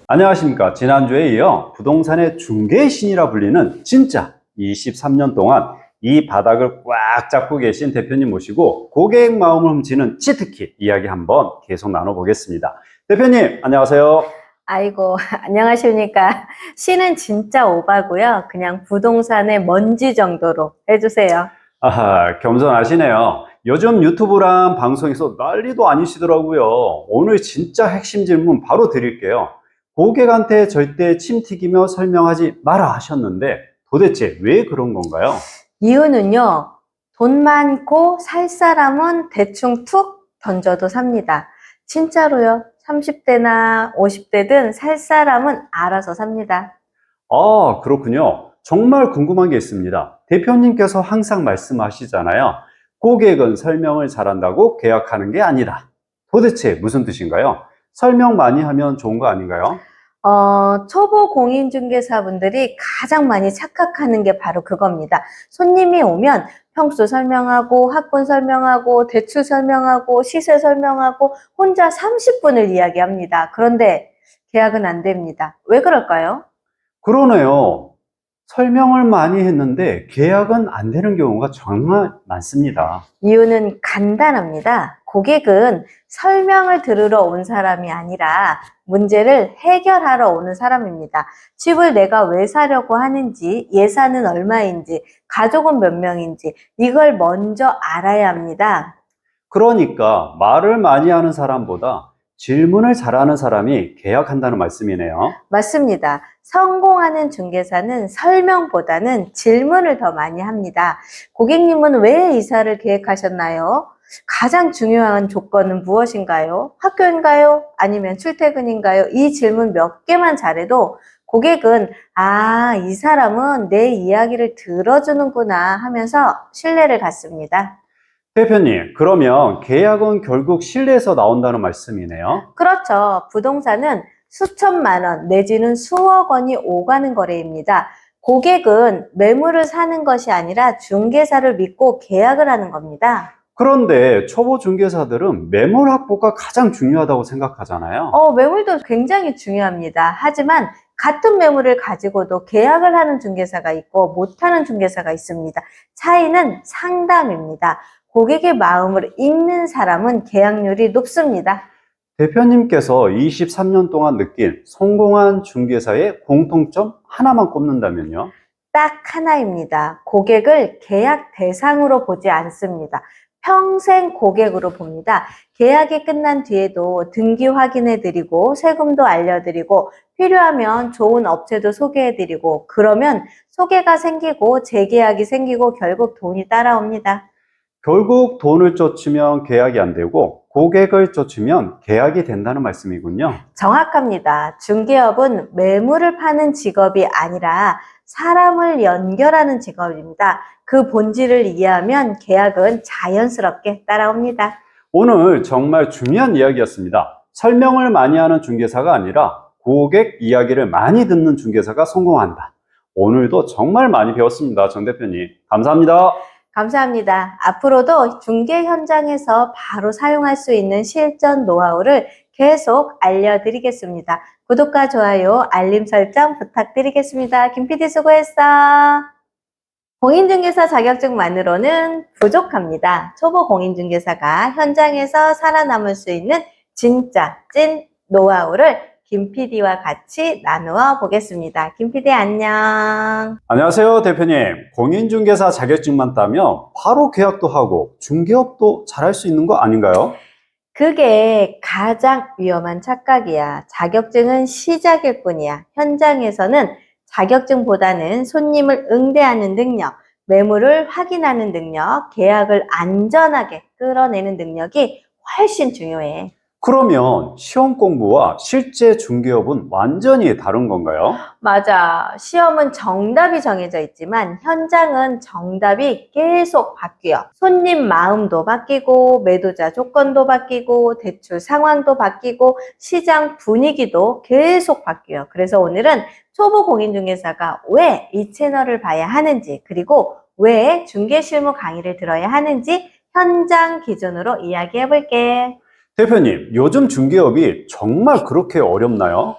안녕하십니까. 지난주에 이어 부동산의 중개신이라 불리는 진짜 23년 동안 이 바닥을 꽉 잡고 계신 대표님 모시고 고객 마음을 훔치는 치트키 이야기 한번 계속 나눠보겠습니다. 대표님, 안녕하세요. 아이고, 안녕하십니까. 시는 진짜 오바고요. 그냥 부동산의 먼지 정도로 해주세요. 아하, 겸손하시네요. 요즘 유튜브랑 방송에서 난리도 아니시더라고요. 오늘 진짜 핵심 질문 바로 드릴게요. 고객한테 절대 침 튀기며 설명하지 마라 하셨는데 도대체 왜 그런 건가요? 이유는요, 돈 많고 살 사람은 대충 툭 던져도 삽니다. 진짜로요. 30대나 50대든 살 사람은 알아서 삽니다. 아, 그렇군요. 정말 궁금한 게 있습니다. 대표님께서 항상 말씀하시잖아요. 고객은 설명을 잘한다고 계약하는 게 아니다. 도대체 무슨 뜻인가요? 설명 많이 하면 좋은 거 아닌가요? 초보 공인중개사분들이 가장 많이 착각하는 게 바로 그겁니다. 손님이 오면 평수 설명하고, 학군 설명하고, 대출 설명하고, 시세 설명하고, 혼자 30분을 이야기합니다. 그런데 계약은 안 됩니다. 왜 그럴까요? 그러네요. 설명을 많이 했는데 계약은 안 되는 경우가 정말 많습니다. 이유는 간단합니다. 고객은 설명을 들으러 온 사람이 아니라 문제를 해결하러 오는 사람입니다. 집을 내가 왜 사려고 하는지, 예산은 얼마인지, 가족은 몇 명인지 이걸 먼저 알아야 합니다. 그러니까 말을 많이 하는 사람보다 질문을 잘하는 사람이 계약한다는 말씀이네요. 맞습니다. 성공하는 중개사는 설명보다는 질문을 더 많이 합니다. 고객님은 왜 이사를 계획하셨나요? 가장 중요한 조건은 무엇인가요? 학교인가요? 아니면 출퇴근인가요? 이 질문 몇 개만 잘해도 고객은 아, 이 사람은 내 이야기를 들어주는구나 하면서 신뢰를 갖습니다. 대표님, 그러면 계약은 결국 실내에서 나온다는 말씀이네요. 그렇죠. 부동산은 수천만 원 내지는 수억 원이 오가는 거래입니다. 고객은 매물을 사는 것이 아니라 중개사를 믿고 계약을 하는 겁니다. 그런데 초보 중개사들은 매물 확보가 가장 중요하다고 생각하잖아요. 매물도 굉장히 중요합니다. 하지만 같은 매물을 가지고도 계약을 하는 중개사가 있고 못하는 중개사가 있습니다. 차이는 상담입니다. 고객의 마음을 읽는 사람은 계약률이 높습니다. 대표님께서 23년 동안 느낀 성공한 중개사의 공통점 하나만 꼽는다면요? 딱 하나입니다. 고객을 계약 대상으로 보지 않습니다. 평생 고객으로 봅니다. 계약이 끝난 뒤에도 등기 확인해드리고 세금도 알려드리고 필요하면 좋은 업체도 소개해드리고 그러면 소개가 생기고 재계약이 생기고 결국 돈이 따라옵니다. 결국 돈을 쫓으면 계약이 안 되고 고객을 쫓으면 계약이 된다는 말씀이군요. 정확합니다. 중개업은 매물을 파는 직업이 아니라 사람을 연결하는 직업입니다. 그 본질을 이해하면 계약은 자연스럽게 따라옵니다. 오늘 정말 중요한 이야기였습니다. 설명을 많이 하는 중개사가 아니라 고객 이야기를 많이 듣는 중개사가 성공한다. 오늘도 정말 많이 배웠습니다. 정 대표님. 감사합니다. 감사합니다. 앞으로도 중개 현장에서 바로 사용할 수 있는 실전 노하우를 계속 알려드리겠습니다. 구독과 좋아요, 알림 설정 부탁드리겠습니다. 김 PD 수고했어. 공인중개사 자격증만으로는 부족합니다. 초보 공인중개사가 현장에서 살아남을 수 있는 진짜 찐 노하우를 김 PD와 같이 나누어 보겠습니다. 김 PD 안녕. 안녕하세요, 대표님. 공인중개사 자격증만 따면 바로 계약도 하고 중개업도 잘할 수 있는 거 아닌가요? 그게 가장 위험한 착각이야. 자격증은 시작일 뿐이야. 현장에서는 자격증보다는 손님을 응대하는 능력, 매물을 확인하는 능력, 계약을 안전하게 끌어내는 능력이 훨씬 중요해. 그러면 시험 공부와 실제 중개업은 완전히 다른 건가요? 맞아. 시험은 정답이 정해져 있지만 현장은 정답이 계속 바뀌어. 손님 마음도 바뀌고 매도자 조건도 바뀌고 대출 상황도 바뀌고 시장 분위기도 계속 바뀌어요. 그래서 오늘은 초보 공인중개사가 왜 이 채널을 봐야 하는지 그리고 왜 중개실무 강의를 들어야 하는지 현장 기준으로 이야기해 볼게. 대표님, 요즘 중개업이 정말 그렇게 어렵나요?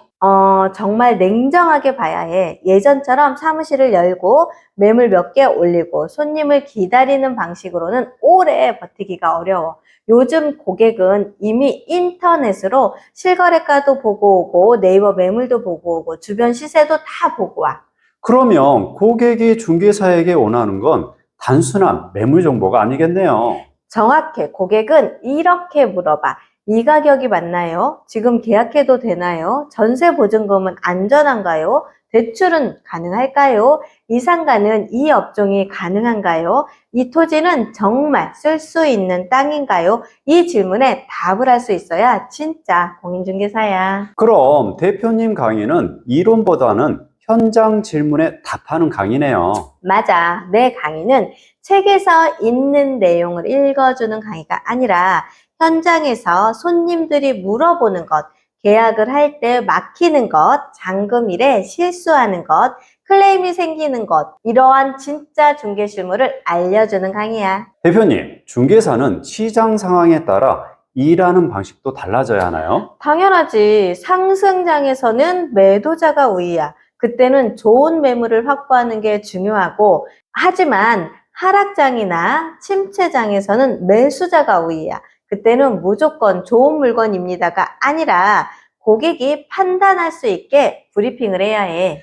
정말 냉정하게 봐야 해. 예전처럼 사무실을 열고 매물 몇 개 올리고 손님을 기다리는 방식으로는 오래 버티기가 어려워. 요즘 고객은 이미 인터넷으로 실거래가도 보고 오고 네이버 매물도 보고 오고 주변 시세도 다 보고 와. 그러면 고객이 중개사에게 원하는 건 단순한 매물 정보가 아니겠네요. 정확해. 고객은 이렇게 물어봐. 이 가격이 맞나요? 지금 계약해도 되나요? 전세 보증금은 안전한가요? 대출은 가능할까요? 이 상가는 이 업종이 가능한가요? 이 토지는 정말 쓸 수 있는 땅인가요? 이 질문에 답을 할 수 있어야 진짜 공인중개사야. 그럼 대표님 강의는 이론보다는 현장 질문에 답하는 강의네요. 맞아. 내 강의는 책에서 있는 내용을 읽어주는 강의가 아니라 현장에서 손님들이 물어보는 것, 계약을 할 때 막히는 것, 잔금일에 실수하는 것, 클레임이 생기는 것, 이러한 진짜 중개 실무를 알려주는 강의야. 대표님, 중개사는 시장 상황에 따라 일하는 방식도 달라져야 하나요? 당연하지. 상승장에서는 매도자가 우위야. 그때는 좋은 매물을 확보하는 게 중요하고, 하지만 하락장이나 침체장에서는 매수자가 우위야. 그때는 무조건 좋은 물건입니다가 아니라 고객이 판단할 수 있게 브리핑을 해야 해.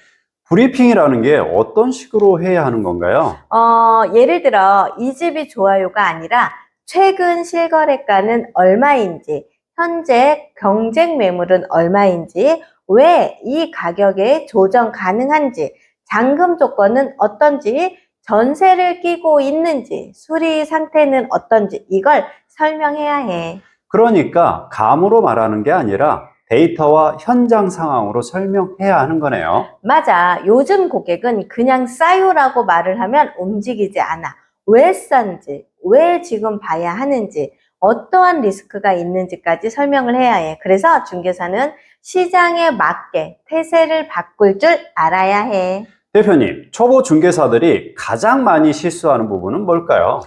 브리핑이라는 게 어떤 식으로 해야 하는 건가요? 예를 들어 이 집이 좋아요가 아니라 최근 실거래가는 얼마인지, 현재 경쟁 매물은 얼마인지, 왜 이 가격에 조정 가능한지, 잔금 조건은 어떤지, 전세를 끼고 있는지, 수리 상태는 어떤지 이걸 설명해야 해. 그러니까 감으로 말하는 게 아니라 데이터와 현장 상황으로 설명해야 하는 거네요. 맞아. 요즘 고객은 그냥 싸요라고 말을 하면 움직이지 않아. 왜 싼지, 왜 지금 봐야 하는지, 어떠한 리스크가 있는지까지 설명을 해야 해. 그래서 중개사는 시장에 맞게 태세를 바꿀 줄 알아야 해. 대표님, 초보 중개사들이 가장 많이 실수하는 부분은 뭘까요?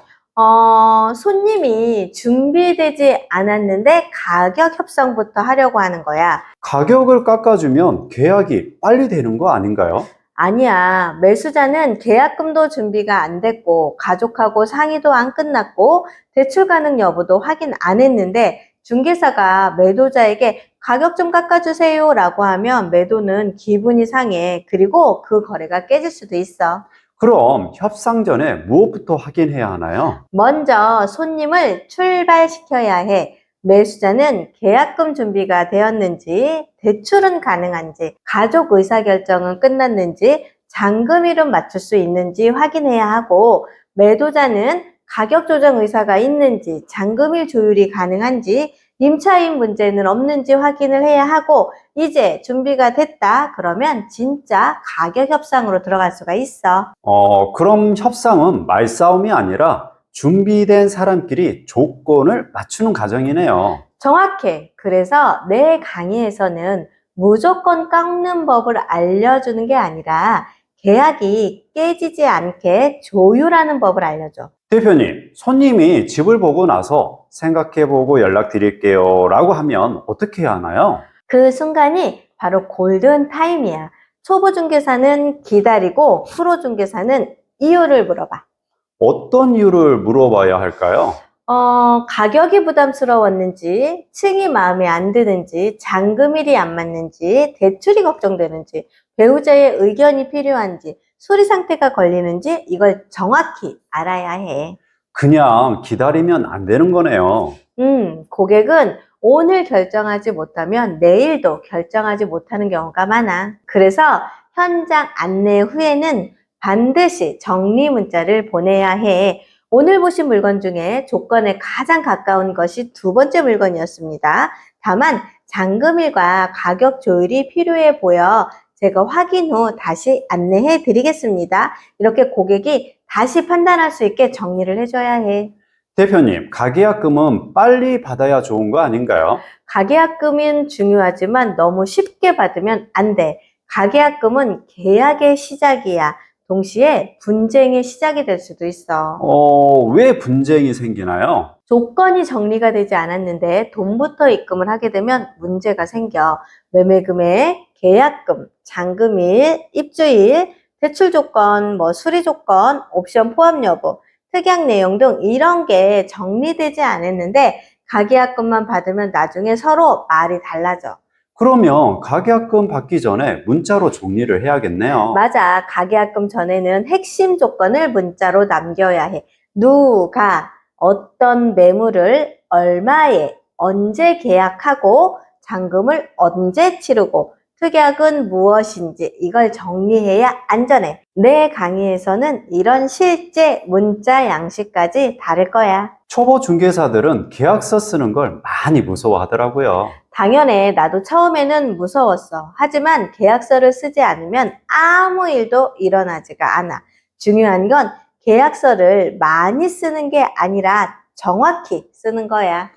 손님이 준비되지 않았는데 가격 협상부터 하려고 하는 거야. 가격을 깎아주면 계약이 빨리 되는 거 아닌가요? 아니야. 매수자는 계약금도 준비가 안 됐고, 가족하고 상의도 안 끝났고, 대출 가능 여부도 확인 안 했는데, 중개사가 매도자에게 가격 좀 깎아주세요 라고 하면 매도는 기분이 상해. 그리고 그 거래가 깨질 수도 있어. 그럼 협상 전에 무엇부터 확인해야 하나요? 먼저 손님을 출발시켜야 해. 매수자는 계약금 준비가 되었는지, 대출은 가능한지, 가족 의사결정은 끝났는지, 잔금 이름 맞출 수 있는지 확인해야 하고, 매도자는 가격 조정 의사가 있는지, 잔금일 조율이 가능한지, 임차인 문제는 없는지 확인을 해야 하고, 이제 준비가 됐다. 그러면 진짜 가격 협상으로 들어갈 수가 있어. 그럼 협상은 말싸움이 아니라 준비된 사람끼리 조건을 맞추는 과정이네요. 정확해. 그래서 내 강의에서는 무조건 깎는 법을 알려주는 게 아니라 계약이 깨지지 않게 조율하는 법을 알려줘. 대표님, 손님이 집을 보고 나서 생각해보고 연락드릴게요 라고 하면 어떻게 해야 하나요? 그 순간이 바로 골든 타임이야. 초보 중개사는 기다리고 프로 중개사는 이유를 물어봐. 어떤 이유를 물어봐야 할까요? 가격이 부담스러웠는지, 층이 마음에 안 드는지, 잔금일이 안 맞는지, 대출이 걱정되는지, 배우자의 의견이 필요한지, 수리 상태가 걸리는지 이걸 정확히 알아야 해. 그냥 기다리면 안 되는 거네요. 고객은 오늘 결정하지 못하면 내일도 결정하지 못하는 경우가 많아. 그래서 현장 안내 후에는 반드시 정리 문자를 보내야 해. 오늘 보신 물건 중에 조건에 가장 가까운 것이 두 번째 물건이었습니다. 다만 잔금일과 가격 조율이 필요해 보여 제가 확인 후 다시 안내해 드리겠습니다. 이렇게 고객이 다시 판단할 수 있게 정리를 해줘야 해. 대표님, 가계약금은 빨리 받아야 좋은 거 아닌가요? 가계약금은 중요하지만 너무 쉽게 받으면 안 돼. 가계약금은 계약의 시작이야. 동시에 분쟁의 시작이 될 수도 있어. 왜 분쟁이 생기나요? 조건이 정리가 되지 않았는데 돈부터 입금을 하게 되면 문제가 생겨. 매매금액, 계약금, 잔금일, 입주일, 대출 조건, 수리 조건, 옵션 포함 여부, 특약 내용 등 이런 게 정리되지 않았는데 가계약금만 받으면 나중에 서로 말이 달라져. 그러면 가계약금 받기 전에 문자로 정리를 해야겠네요. 맞아. 가계약금 전에는 핵심 조건을 문자로 남겨야 해. 누가 어떤 매물을 얼마에 언제 계약하고 잔금을 언제 치르고 특약은 무엇인지 이걸 정리해야 안전해. 내 강의에서는 이런 실제 문자 양식까지 다룰 거야. 초보 중개사들은 계약서 쓰는 걸 많이 무서워하더라고요. 당연해. 나도 처음에는 무서웠어. 하지만 계약서를 쓰지 않으면 아무 일도 일어나지가 않아. 중요한 건 계약서를 많이 쓰는 게 아니라 정확히 쓰는 거야.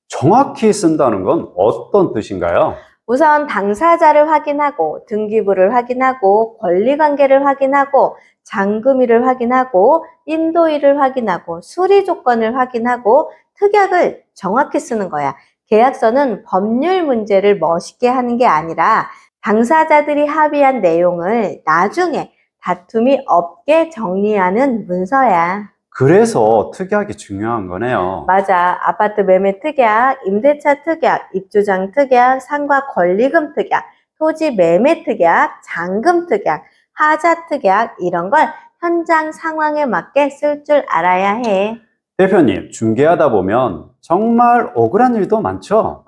정확히 쓴다는 건 어떤 뜻인가요? 우선 당사자를 확인하고 등기부를 확인하고 권리관계를 확인하고 잔금일을 확인하고 인도일을 확인하고 수리 조건을 확인하고 특약을 정확히 쓰는 거야. 계약서는 법률 문제를 멋있게 하는 게 아니라 당사자들이 합의한 내용을 나중에 다툼이 없게 정리하는 문서야. 그래서 특약이 중요한 거네요. 맞아. 아파트 매매 특약, 임대차 특약, 입주장 특약, 상가 권리금 특약, 토지 매매 특약, 잔금 특약, 하자 특약 이런 걸 현장 상황에 맞게 쓸 줄 알아야 해. 대표님, 중개하다 보면 정말 억울한 일도 많죠?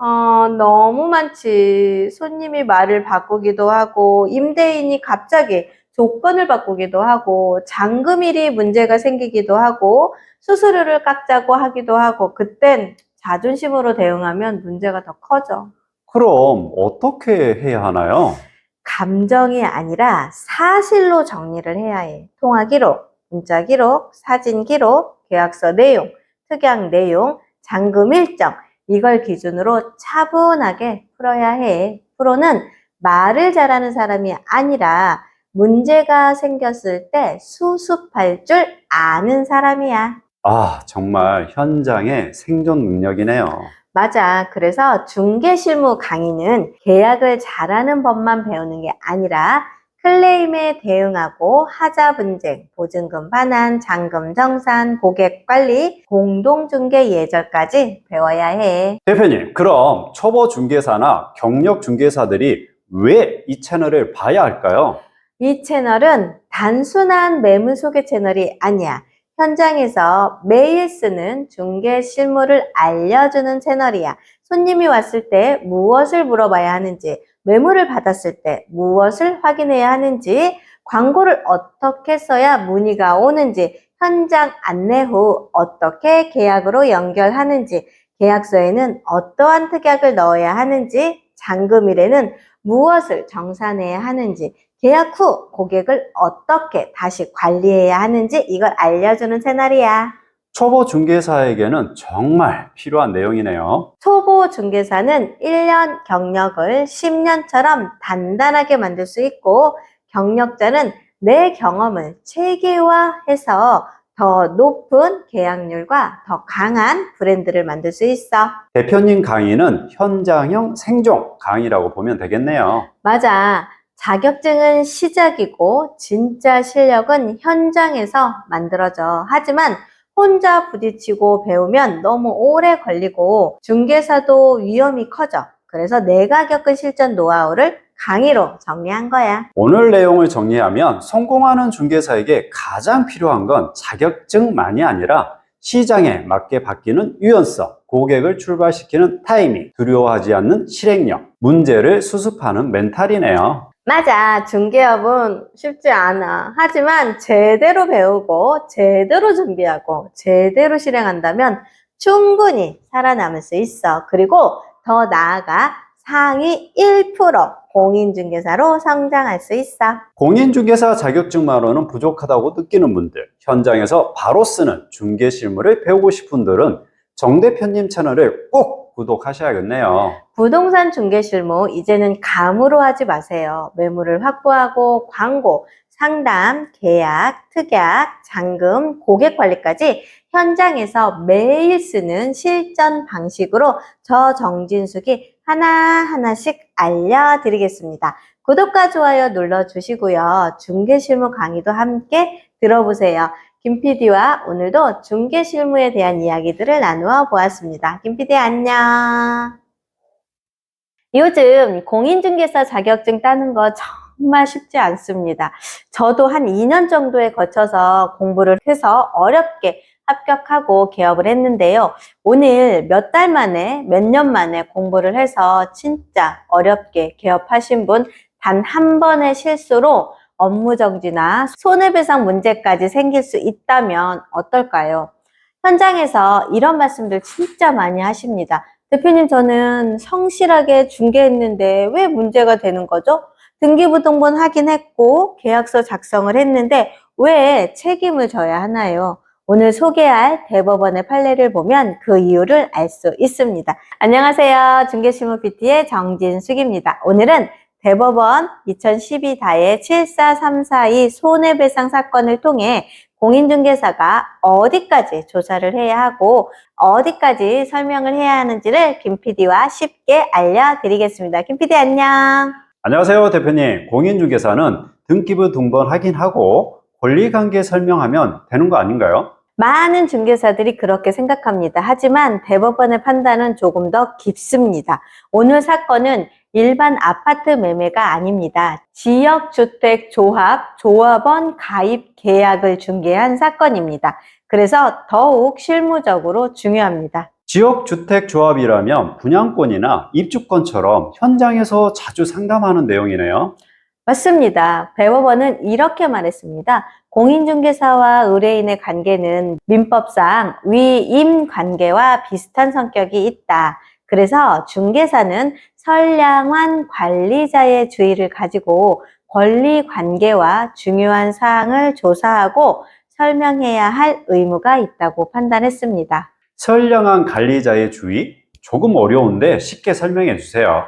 너무 많지. 손님이 말을 바꾸기도 하고, 임대인이 갑자기 조건을 바꾸기도 하고, 잔금일이 문제가 생기기도 하고, 수수료를 깎자고 하기도 하고, 그땐 자존심으로 대응하면 문제가 더 커져. 그럼 어떻게 해야 하나요? 감정이 아니라 사실로 정리를 해야 해. 통화 기록, 문자 기록, 사진 기록, 계약서 내용, 특약 내용, 잔금 일정 이걸 기준으로 차분하게 풀어야 해. 프로는 말을 잘하는 사람이 아니라 문제가 생겼을 때 수습할 줄 아는 사람이야. 아, 정말 현장의 생존 능력이네요. 맞아. 그래서 중개실무 강의는 계약을 잘하는 법만 배우는 게 아니라 클레임에 대응하고 하자 분쟁, 보증금 반환, 잔금 정산, 고객 관리, 공동중개 예절까지 배워야 해. 대표님, 그럼 초보 중개사나 경력 중개사들이 왜 이 채널을 봐야 할까요? 이 채널은 단순한 매물 소개 채널이 아니야. 현장에서 매일 쓰는 중개 실무를 알려주는 채널이야. 손님이 왔을 때 무엇을 물어봐야 하는지, 매물을 받았을 때 무엇을 확인해야 하는지, 광고를 어떻게 써야 문의가 오는지, 현장 안내 후 어떻게 계약으로 연결하는지, 계약서에는 어떠한 특약을 넣어야 하는지, 잔금일에는 무엇을 정산해야 하는지, 계약 후 고객을 어떻게 다시 관리해야 하는지 이걸 알려주는 채널이야. 초보 중개사에게는 정말 필요한 내용이네요. 초보 중개사는 1년 경력을 10년처럼 단단하게 만들 수 있고, 경력자는 내 경험을 체계화해서 더 높은 계약률과 더 강한 브랜드를 만들 수 있어. 대표님 강의는 현장형 생존 강의라고 보면 되겠네요. 맞아. 자격증은 시작이고 진짜 실력은 현장에서 만들어져. 하지만 혼자 부딪히고 배우면 너무 오래 걸리고 중개사도 위험이 커져. 그래서 내가 겪은 실전 노하우를 강의로 정리한 거야. 오늘 내용을 정리하면 성공하는 중개사에게 가장 필요한 건 자격증만이 아니라 시장에 맞게 바뀌는 유연성, 고객을 출발시키는 타이밍, 두려워하지 않는 실행력, 문제를 수습하는 멘탈이네요. 맞아. 중개업은 쉽지 않아. 하지만 제대로 배우고 제대로 준비하고 제대로 실행한다면 충분히 살아남을 수 있어. 그리고 더 나아가 상위 1% 공인중개사로 성장할 수 있어. 공인중개사 자격증만으로는 부족하다고 느끼는 분들, 현장에서 바로 쓰는 중개 실무를 배우고 싶은 분들은 정 대표님 채널을 꼭 구독하셔야겠네요. 부동산 중개 실무 이제는 감으로 하지 마세요. 매물을 확보하고 광고, 상담, 계약, 특약, 잔금, 고객 관리까지 현장에서 매일 쓰는 실전 방식으로 저 정진숙이 하나하나씩 알려드리겠습니다. 구독과 좋아요 눌러주시고요. 중개 실무 강의도 함께 들어보세요. 김 PD와 오늘도 중개 실무에 대한 이야기들을 나누어 보았습니다. 김 PD 안녕. 요즘 공인중개사 자격증 따는 거 정말 쉽지 않습니다. 저도 한 2년 정도에 거쳐서 공부를 해서 어렵게 합격하고 개업을 했는데요. 오늘 몇 달 만에, 몇 년 만에 공부를 해서 진짜 어렵게 개업하신 분 단 한 번의 실수로 업무 정지나 손해배상 문제까지 생길 수 있다면 어떨까요? 현장에서 이런 말씀들 진짜 많이 하십니다. 대표님, 저는 성실하게 중개했는데 왜 문제가 되는 거죠? 등기부등본 확인했고 계약서 작성을 했는데 왜 책임을 져야 하나요? 오늘 소개할 대법원의 판례를 보면 그 이유를 알 수 있습니다. 안녕하세요. 중개실무 PT의 정진숙입니다. 오늘은 대법원 2012-7434의 손해배상 사건을 통해 공인중개사가 어디까지 조사를 해야 하고 어디까지 설명을 해야 하는지를 김 PD와 쉽게 알려드리겠습니다. 김 PD 안녕. 안녕하세요, 대표님. 공인중개사는 등기부등본 확인하고 권리관계 설명하면 되는 거 아닌가요? 많은 중개사들이 그렇게 생각합니다. 하지만 대법원의 판단은 조금 더 깊습니다. 오늘 사건은 일반 아파트 매매가 아닙니다. 지역주택조합, 조합원 가입 계약을 중개한 사건입니다. 그래서 더욱 실무적으로 중요합니다. 지역주택조합이라면 분양권이나 입주권처럼 현장에서 자주 상담하는 내용이네요. 맞습니다. 대법원은 이렇게 말했습니다. 공인중개사와 의뢰인의 관계는 민법상 위임 관계와 비슷한 성격이 있다. 그래서 중개사는 선량한 관리자의 주의를 가지고 권리 관계와 중요한 사항을 조사하고 설명해야 할 의무가 있다고 판단했습니다. 선량한 관리자의 주의? 조금 어려운데 쉽게 설명해 주세요.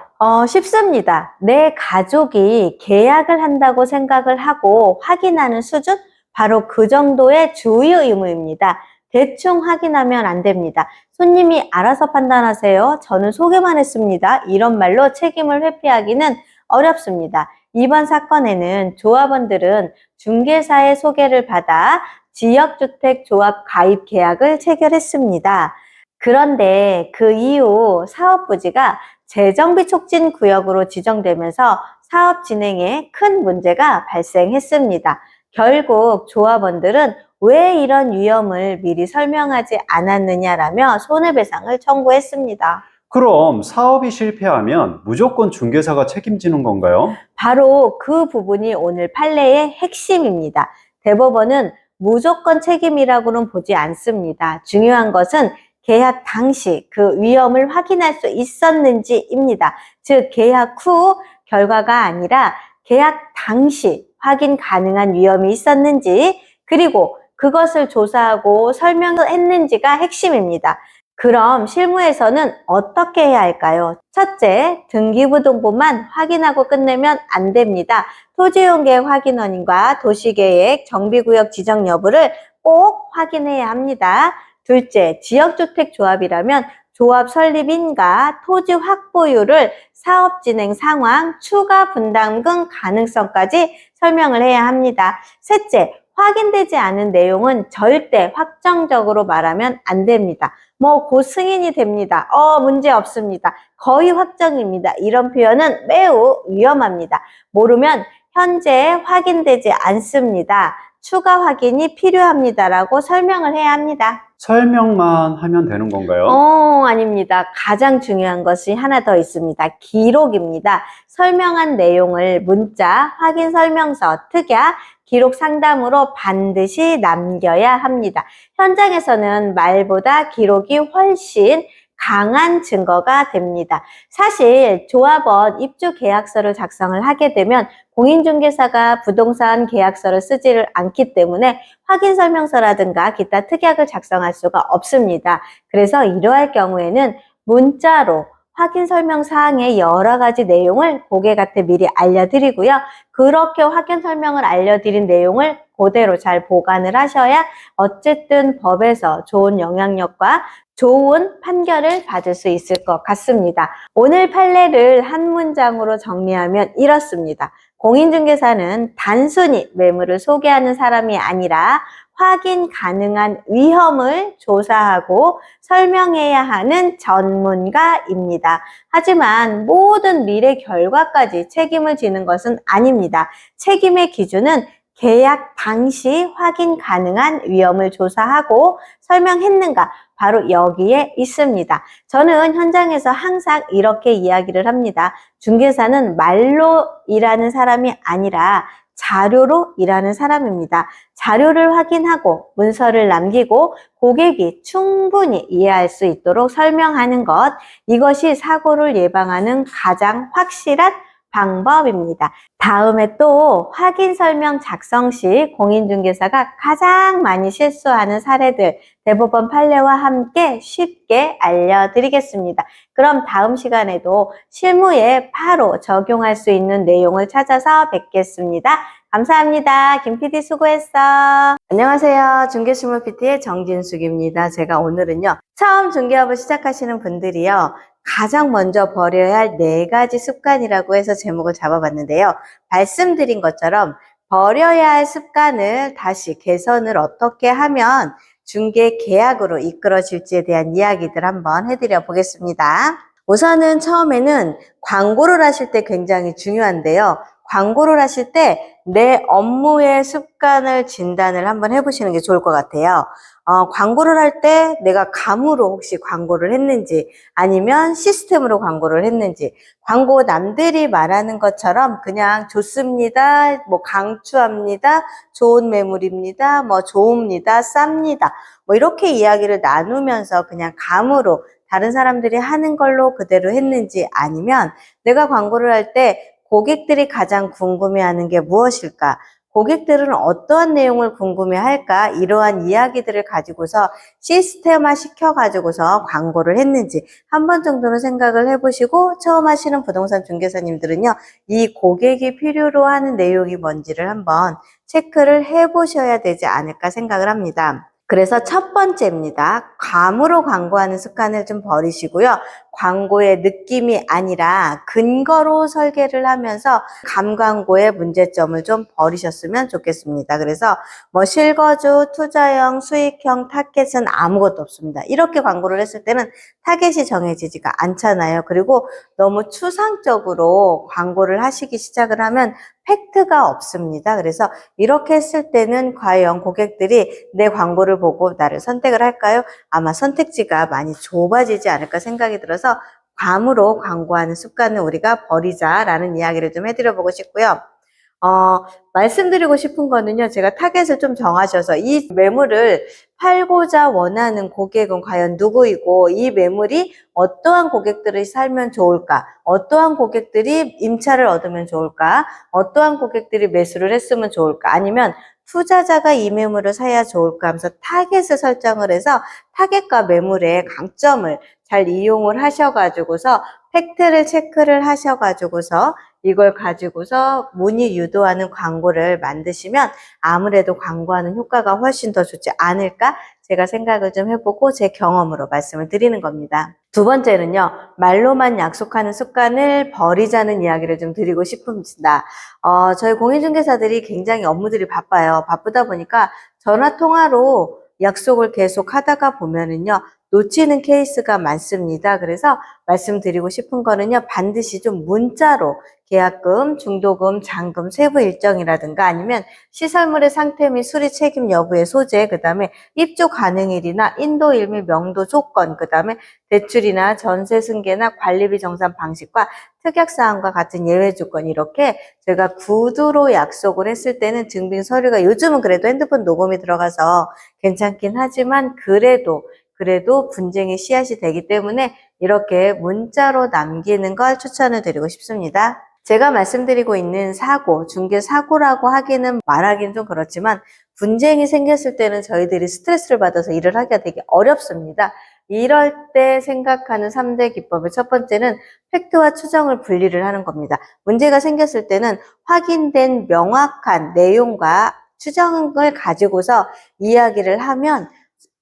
쉽습니다. 내 가족이 계약을 한다고 생각을 하고 확인하는 수준? 바로 그 정도의 주의 의무입니다. 대충 확인하면 안 됩니다. 손님이 알아서 판단하세요. 저는 소개만 했습니다. 이런 말로 책임을 회피하기는 어렵습니다. 이번 사건에는 조합원들은 중개사의 소개를 받아 지역주택조합 가입 계약을 체결했습니다. 그런데 그 이후 사업부지가 재정비 촉진 구역으로 지정되면서 사업 진행에 큰 문제가 발생했습니다. 결국 조합원들은 왜 이런 위험을 미리 설명하지 않았느냐라며 손해배상을 청구했습니다. 그럼 사업이 실패하면 무조건 중개사가 책임지는 건가요? 바로 그 부분이 오늘 판례의 핵심입니다. 대법원은 무조건 책임이라고는 보지 않습니다. 중요한 것은 계약 당시 그 위험을 확인할 수 있었는지입니다. 즉 계약 후 결과가 아니라 계약 당시 확인 가능한 위험이 있었는지, 그리고 그것을 조사하고 설명했는지가 핵심입니다. 그럼 실무에서는 어떻게 해야 할까요? 첫째, 등기부등본만 확인하고 끝내면 안 됩니다. 토지이용계획 확인원인과 도시계획, 정비구역 지정 여부를 꼭 확인해야 합니다. 둘째, 지역주택조합이라면 조합 설립인과 토지 확보율을 사업 진행 상황, 추가 분담금 가능성까지 설명을 해야 합니다. 셋째, 확인되지 않은 내용은 절대 확정적으로 말하면 안 됩니다. 곧 승인이 됩니다. 문제 없습니다. 거의 확정입니다. 이런 표현은 매우 위험합니다. 모르면 현재 확인되지 않습니다. 추가 확인이 필요합니다라고 설명을 해야 합니다. 설명만 하면 되는 건가요? 아닙니다. 가장 중요한 것이 하나 더 있습니다. 기록입니다. 설명한 내용을 문자, 확인 설명서, 특약, 기록 상담으로 반드시 남겨야 합니다. 현장에서는 말보다 기록이 훨씬 강한 증거가 됩니다. 사실 조합원 입주 계약서를 작성을 하게 되면 공인중개사가 부동산 계약서를 쓰지를 않기 때문에 확인 설명서라든가 기타 특약을 작성할 수가 없습니다. 그래서 이러할 경우에는 문자로 확인 설명 사항의 여러 가지 내용을 고객한테 미리 알려드리고요. 그렇게 확인 설명을 알려드린 내용을 그대로 잘 보관을 하셔야 어쨌든 법에서 좋은 영향력과 좋은 판결을 받을 수 있을 것 같습니다. 오늘 판례를 한 문장으로 정리하면 이렇습니다. 공인중개사는 단순히 매물을 소개하는 사람이 아니라 확인 가능한 위험을 조사하고 설명해야 하는 전문가입니다. 하지만 모든 미래 결과까지 책임을 지는 것은 아닙니다. 책임의 기준은 계약 당시 확인 가능한 위험을 조사하고 설명했는가, 바로 여기에 있습니다. 저는 현장에서 항상 이렇게 이야기를 합니다. 중개사는 말로 일하는 사람이 아니라 자료로 일하는 사람입니다. 자료를 확인하고 문서를 남기고 고객이 충분히 이해할 수 있도록 설명하는 것, 이것이 사고를 예방하는 가장 확실한 방법입니다. 다음에 또 확인 설명 작성 시 공인중개사가 가장 많이 실수하는 사례들, 대법원 판례와 함께 쉽게 알려드리겠습니다. 그럼 다음 시간에도 실무에 바로 적용할 수 있는 내용을 찾아서 뵙겠습니다. 감사합니다. 김 PD 수고했어. 안녕하세요. 중개실무 PT의 정진숙입니다. 제가 오늘은요, 처음 중개업을 시작하시는 분들이요, 가장 먼저 버려야 할 4가지 습관이라고 해서 제목을 잡아봤는데요. 말씀드린 것처럼 버려야 할 습관을 다시 개선을 어떻게 하면 중개 계약으로 이끌어질지에 대한 이야기들 한번 해드려 보겠습니다. 우선은 처음에는 광고를 하실 때 굉장히 중요한데요. 광고를 하실 때 내 업무의 습관을 진단을 한번 해보시는 게 좋을 것 같아요. 광고를 할 때 내가 감으로 혹시 광고를 했는지, 아니면 시스템으로 광고를 했는지, 광고 남들이 말하는 것처럼 그냥 좋습니다, 강추합니다, 좋은 매물입니다, 좋습니다, 쌉니다, 이렇게 이야기를 나누면서 그냥 감으로 다른 사람들이 하는 걸로 그대로 했는지, 아니면 내가 광고를 할 때 고객들이 가장 궁금해하는 게 무엇일까? 고객들은 어떠한 내용을 궁금해할까? 이러한 이야기들을 가지고서 시스템화 시켜가지고서 광고를 했는지 한 번 정도는 생각을 해보시고, 처음 하시는 부동산 중개사님들은요, 이 고객이 필요로 하는 내용이 뭔지를 한번 체크를 해보셔야 되지 않을까 생각을 합니다. 그래서 첫 번째입니다. 감으로 광고하는 습관을 좀 버리시고요. 광고의 느낌이 아니라 근거로 설계를 하면서 감 광고의 문제점을 좀 버리셨으면 좋겠습니다. 그래서 뭐 실거주, 투자형, 수익형, 타겟은 아무것도 없습니다. 이렇게 광고를 했을 때는 타겟이 정해지지가 않잖아요. 그리고 너무 추상적으로 광고를 하시기 시작을 하면 팩트가 없습니다. 그래서 이렇게 했을 때는 과연 고객들이 내 광고를 보고 나를 선택을 할까요? 아마 선택지가 많이 좁아지지 않을까 생각이 들어서 감으로 광고하는 습관을 우리가 버리자라는 이야기를 좀 해드려 보고 싶고요. 말씀드리고 싶은 거는요, 제가 타겟을 좀 정하셔서 이 매물을 팔고자 원하는 고객은 과연 누구이고, 이 매물이 어떠한 고객들이 살면 좋을까, 어떠한 고객들이 임차를 얻으면 좋을까, 어떠한 고객들이 매수를 했으면 좋을까, 아니면 투자자가 이 매물을 사야 좋을까 하면서 타겟을 설정을 해서 타겟과 매물의 강점을 잘 이용을 하셔가지고서 팩트를 체크를 하셔가지고서 이걸 가지고서 문의 유도하는 광고를 만드시면 아무래도 광고하는 효과가 훨씬 더 좋지 않을까 제가 생각을 좀 해보고 제 경험으로 말씀을 드리는 겁니다. 두 번째는요, 말로만 약속하는 습관을 버리자는 이야기를 좀 드리고 싶습니다. 저희 공인중개사들이 굉장히 업무들이 바빠요. 바쁘다 보니까 전화 통화로 약속을 계속 하다가 보면은요, 놓치는 케이스가 많습니다. 그래서 말씀드리고 싶은 거는요, 반드시 좀 문자로 계약금, 중도금, 잔금, 세부 일정이라든가 아니면 시설물의 상태 및 수리 책임 여부의 소재, 그 다음에 입주 가능일이나 인도일 및 명도 조건, 그 다음에 대출이나 전세 승계나 관리비 정산 방식과 특약사항과 같은 예외 조건, 이렇게 제가 구두로 약속을 했을 때는 증빙 서류가 요즘은 그래도 핸드폰 녹음이 들어가서 괜찮긴 하지만 그래도 분쟁의 씨앗이 되기 때문에 이렇게 문자로 남기는 걸 추천을 드리고 싶습니다. 제가 말씀드리고 있는 사고, 중개사고라고 하기는 말하기는 좀 그렇지만 분쟁이 생겼을 때는 저희들이 스트레스를 받아서 일을 하기가 되게 어렵습니다. 이럴 때 생각하는 3대 기법의 첫 번째는 팩트와 추정을 분리를 하는 겁니다. 문제가 생겼을 때는 확인된 명확한 내용과 추정을 가지고서 이야기를 하면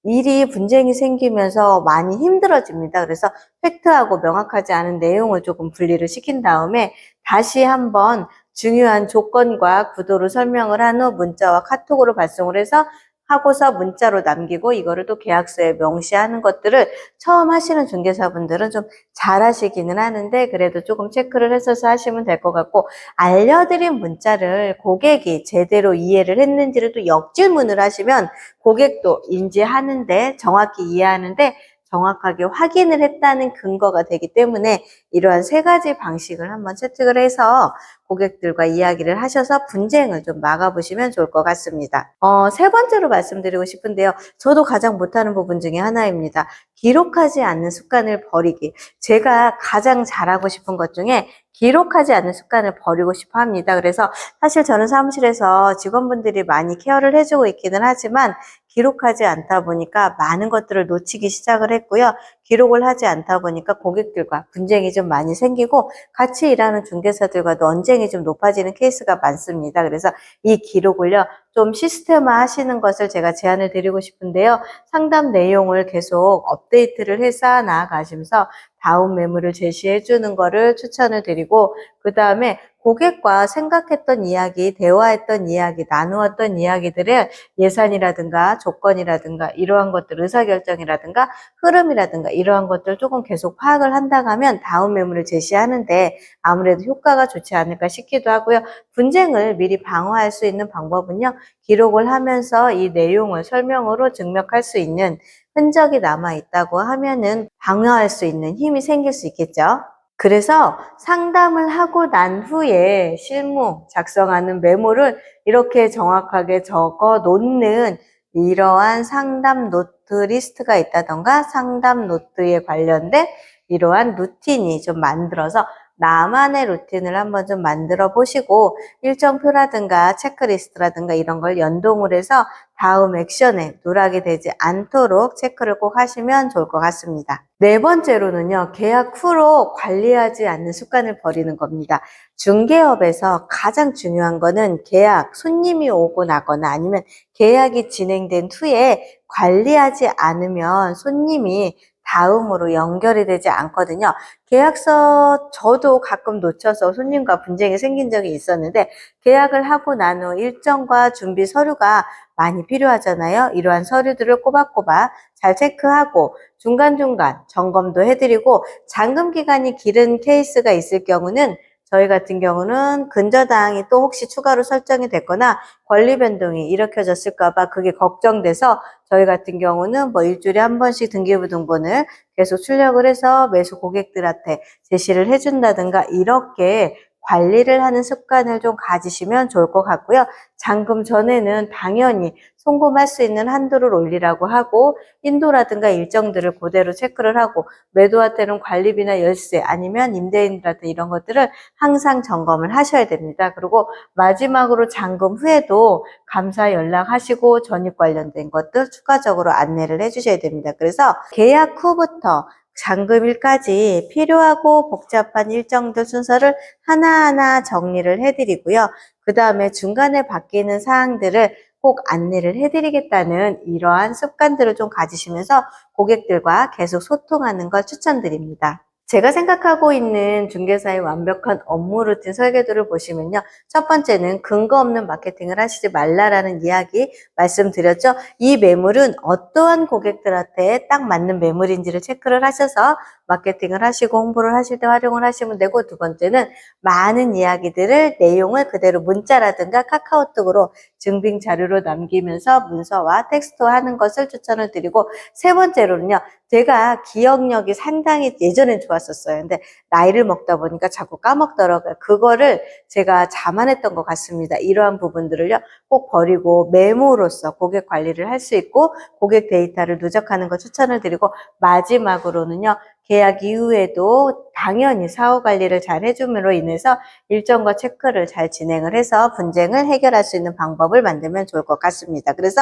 일이 분쟁이 생기면서 많이 힘들어집니다. 그래서 팩트하고 명확하지 않은 내용을 조금 분리를 시킨 다음에 다시 한번 중요한 조건과 구도를 설명을 한 후 문자와 카톡으로 발송을 해서 하고서 문자로 남기고 이거를 또 계약서에 명시하는 것들을 처음 하시는 중개사분들은 좀 잘하시기는 하는데 그래도 조금 체크를 해서 하시면 될 것 같고, 알려드린 문자를 고객이 제대로 이해를 했는지를 또 역질문을 하시면 고객도 인지하는데 정확히 이해하는데 정확하게 확인을 했다는 근거가 되기 때문에 이러한 세 가지 방식을 한번 채택을 해서 고객들과 이야기를 하셔서 분쟁을 좀 막아보시면 좋을 것 같습니다. 세 번째로 말씀드리고 싶은데요. 저도 가장 못하는 부분 중에 하나입니다. 기록하지 않는 습관을 버리기. 제가 가장 잘하고 싶은 것 중에 기록하지 않는 습관을 버리고 싶어 합니다. 그래서 사실 저는 사무실에서 직원분들이 많이 케어를 해주고 있기는 하지만 기록하지 않다 보니까 많은 것들을 놓치기 시작을 했고요. 기록을 하지 않다 보니까 고객들과 분쟁이 좀 많이 생기고 같이 일하는 중개사들과도 언쟁이 좀 높아지는 케이스가 많습니다. 그래서 이 기록을요, 좀 시스템화 하시는 것을 제가 제안을 드리고 싶은데요. 상담 내용을 계속 업데이트를 해서 나아가시면서 다음 매물을 제시해 주는 거를 추천을 드리고, 그 다음에 고객과 생각했던 이야기, 대화했던 이야기, 나누었던 이야기들을 예산이라든가 조건이라든가 이러한 것들, 의사결정이라든가 흐름이라든가 이러한 것들 조금 계속 파악을 한다고 하면 다음 매물을 제시하는데 아무래도 효과가 좋지 않을까 싶기도 하고요. 분쟁을 미리 방어할 수 있는 방법은요, 기록을 하면서 이 내용을 설명으로 증명할 수 있는 흔적이 남아있다고 하면은 방어할 수 있는 힘이 생길 수 있겠죠. 그래서 상담을 하고 난 후에 실무 작성하는 메모를 이렇게 정확하게 적어 놓는 이러한 상담 노트 리스트가 있다던가 상담 노트에 관련된 이러한 루틴이 좀 만들어서 나만의 루틴을 한번 좀 만들어 보시고 일정표라든가 체크리스트라든가 이런 걸 연동을 해서 다음 액션에 누락이 되지 않도록 체크를 꼭 하시면 좋을 것 같습니다. 네 번째로는요, 계약 후로 관리하지 않는 습관을 버리는 겁니다. 중개업에서 가장 중요한 거는 계약, 손님이 오고 나거나 아니면 계약이 진행된 후에 관리하지 않으면 손님이 다음으로 연결이 되지 않거든요. 계약서 저도 가끔 놓쳐서 손님과 분쟁이 생긴 적이 있었는데 계약을 하고 난 후 일정과 준비 서류가 많이 필요하잖아요. 이러한 서류들을 꼬박꼬박 잘 체크하고 중간중간 점검도 해드리고 잔금 기간이 길은 케이스가 있을 경우는 저희 같은 경우는 근저당이 또 혹시 추가로 설정이 됐거나 권리 변동이 일으켜졌을까봐 그게 걱정돼서 저희 같은 경우는 뭐 일주일에 한 번씩 등기부등본을 계속 출력을 해서 매수 고객들한테 제시를 해준다든가 이렇게 관리를 하는 습관을 좀 가지시면 좋을 것 같고요. 잔금 전에는 당연히 송금할 수 있는 한도를 올리라고 하고 인도라든가 일정들을 그대로 체크를 하고 매도할 때는 관리비나 열세 아니면 임대인들한테 이런 것들을 항상 점검을 하셔야 됩니다. 그리고 마지막으로 잔금 후에도 감사 연락하시고 전입 관련된 것들 추가적으로 안내를 해주셔야 됩니다. 그래서 계약 후부터 잔금일까지 필요하고 복잡한 일정들 순서를 하나하나 정리를 해드리고요. 그 다음에 중간에 바뀌는 사항들을 꼭 안내를 해드리겠다는 이러한 습관들을 좀 가지시면서 고객들과 계속 소통하는 걸 추천드립니다. 제가 생각하고 있는 중개사의 완벽한 업무 루틴 설계도를 보시면요. 첫 번째는 근거 없는 마케팅을 하시지 말라라는 이야기 말씀드렸죠. 이 매물은 어떠한 고객들한테 딱 맞는 매물인지를 체크를 하셔서 마케팅을 하시고 홍보를 하실 때 활용을 하시면 되고, 두 번째는 많은 이야기들을 내용을 그대로 문자라든가 카카오톡으로 증빙 자료로 남기면서 문서와 텍스트화하는 것을 추천을 드리고, 세 번째로는요. 제가 기억력이 상당히 예전엔 좋았었어요. 근데 나이를 먹다 보니까 자꾸 까먹더라고요. 그거를 제가 자만했던 것 같습니다. 이러한 부분들을요, 꼭 버리고 메모로서 고객 관리를 할 수 있고 고객 데이터를 누적하는 거 추천을 드리고, 마지막으로는요, 계약 이후에도 당연히 사후 관리를 잘 해줌으로 인해서 일정과 체크를 잘 진행을 해서 분쟁을 해결할 수 있는 방법을 만들면 좋을 것 같습니다. 그래서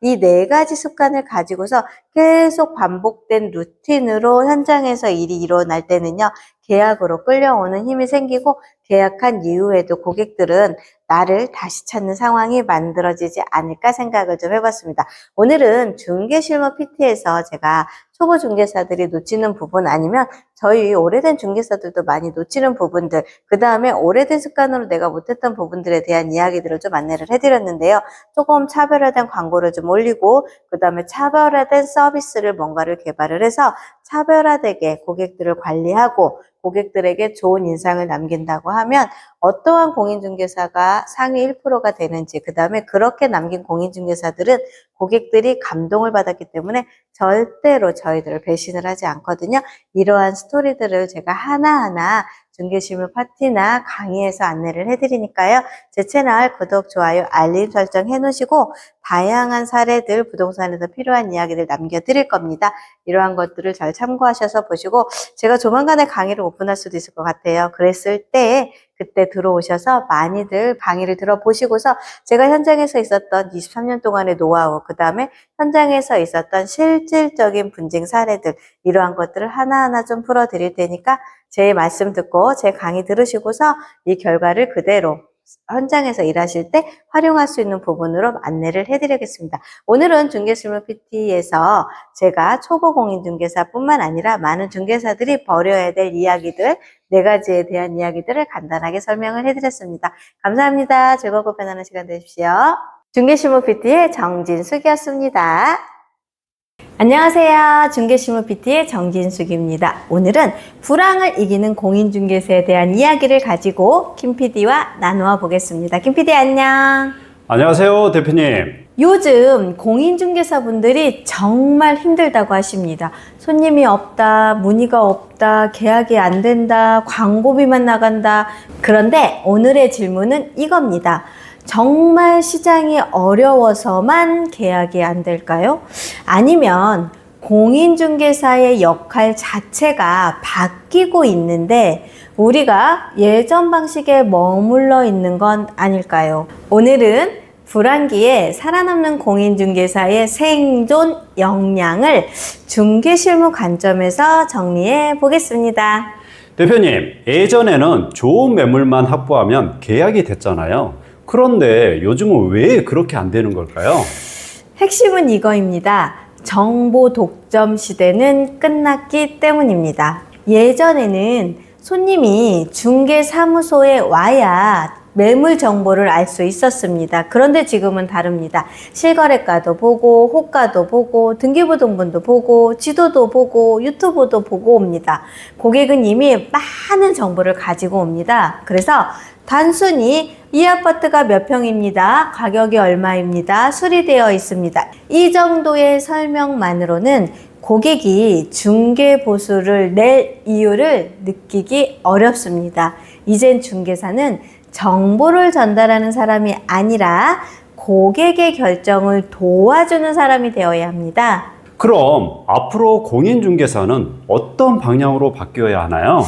이 네 가지 습관을 가지고서 계속 반복된 루틴으로 현장에서 일이 일어날 때는요, 계약으로 끌려오는 힘이 생기고 계약한 이후에도 고객들은 나를 다시 찾는 상황이 만들어지지 않을까 생각을 좀 해봤습니다. 오늘은 중개실무 PT에서 제가 초보 중개사들이 놓치는 부분, 아니면 저희 오래된 중개사들도 많이 놓치는 부분들, 그 다음에 오래된 습관으로 내가 못했던 부분들에 대한 이야기들을 좀 안내를 해드렸는데요. 조금 차별화된 광고를 좀 올리고, 그 다음에 차별화된 서비스를 뭔가를 개발을 해서 차별화되게 고객들을 관리하고 고객들에게 좋은 인상을 남긴다고 하면 어떠한 공인중개사가 상위 1%가 되는지, 그 다음에 그렇게 남긴 공인중개사들은 고객들이 감동을 받았기 때문에 절대로 저희들을 배신을 하지 않거든요. 이러한 스토리들을 제가 하나하나 중개실무 파티나 강의에서 안내를 해드리니까요. 제 채널 구독, 좋아요, 알림 설정 해놓으시고 다양한 사례들, 부동산에서 필요한 이야기들 남겨드릴 겁니다. 이러한 것들을 잘 참고하셔서 보시고, 제가 조만간에 강의를 오픈할 수도 있을 것 같아요. 그랬을 때 그때 들어오셔서 많이들 강의를 들어보시고서 제가 현장에서 있었던 23년 동안의 노하우, 그 다음에 현장에서 있었던 실질적인 분쟁 사례들, 이러한 것들을 하나하나 좀 풀어드릴 테니까 제 말씀 듣고 제 강의 들으시고서 이 결과를 그대로 현장에서 일하실 때 활용할 수 있는 부분으로 안내를 해드리겠습니다. 오늘은 중개실무 PT에서 제가 초보 공인중개사뿐만 아니라 많은 중개사들이 버려야 될 이야기들, 네 가지에 대한 이야기들을 간단하게 설명을 해드렸습니다. 감사합니다. 즐겁고 편안한 시간 되십시오. 중개실무 PT의 정진숙이었습니다. 안녕하세요. 중개실무 PT의 정진숙입니다. 오늘은 불황을 이기는 공인중개사에 대한 이야기를 가지고 김 PD와 나누어 보겠습니다. 김 PD 안녕. 안녕하세요, 대표님. 요즘 공인중개사분들이 정말 힘들다고 하십니다. 손님이 없다, 문의가 없다, 계약이 안 된다, 광고비만 나간다. 그런데 오늘의 질문은 이겁니다. 정말 시장이 어려워서만 계약이 안 될까요? 아니면 공인중개사의 역할 자체가 바뀌고 있는데 우리가 예전 방식에 머물러 있는 건 아닐까요? 오늘은 불황기에 살아남는 공인중개사의 생존 역량을 중개실무 관점에서 정리해 보겠습니다. 대표님, 예전에는 좋은 매물만 확보하면 계약이 됐잖아요. 그런데 요즘은 왜 그렇게 안 되는 걸까요? 핵심은 이거입니다. 정보 독점 시대는 끝났기 때문입니다. 예전에는 손님이 중개사무소에 와야 매물 정보를 알 수 있었습니다. 그런데 지금은 다릅니다. 실거래가도 보고, 호가도 보고, 등기부등본도 보고, 지도도 보고, 유튜브도 보고 옵니다. 고객은 이미 많은 정보를 가지고 옵니다. 그래서 단순히 이 아파트가 몇 평입니다. 가격이 얼마입니다. 수리되어 있습니다. 이 정도의 설명만으로는 고객이 중개 보수를 낼 이유를 느끼기 어렵습니다. 이젠 중개사는 정보를 전달하는 사람이 아니라 고객의 결정을 도와주는 사람이 되어야 합니다. 그럼 앞으로 공인중개사는 어떤 방향으로 바뀌어야 하나요?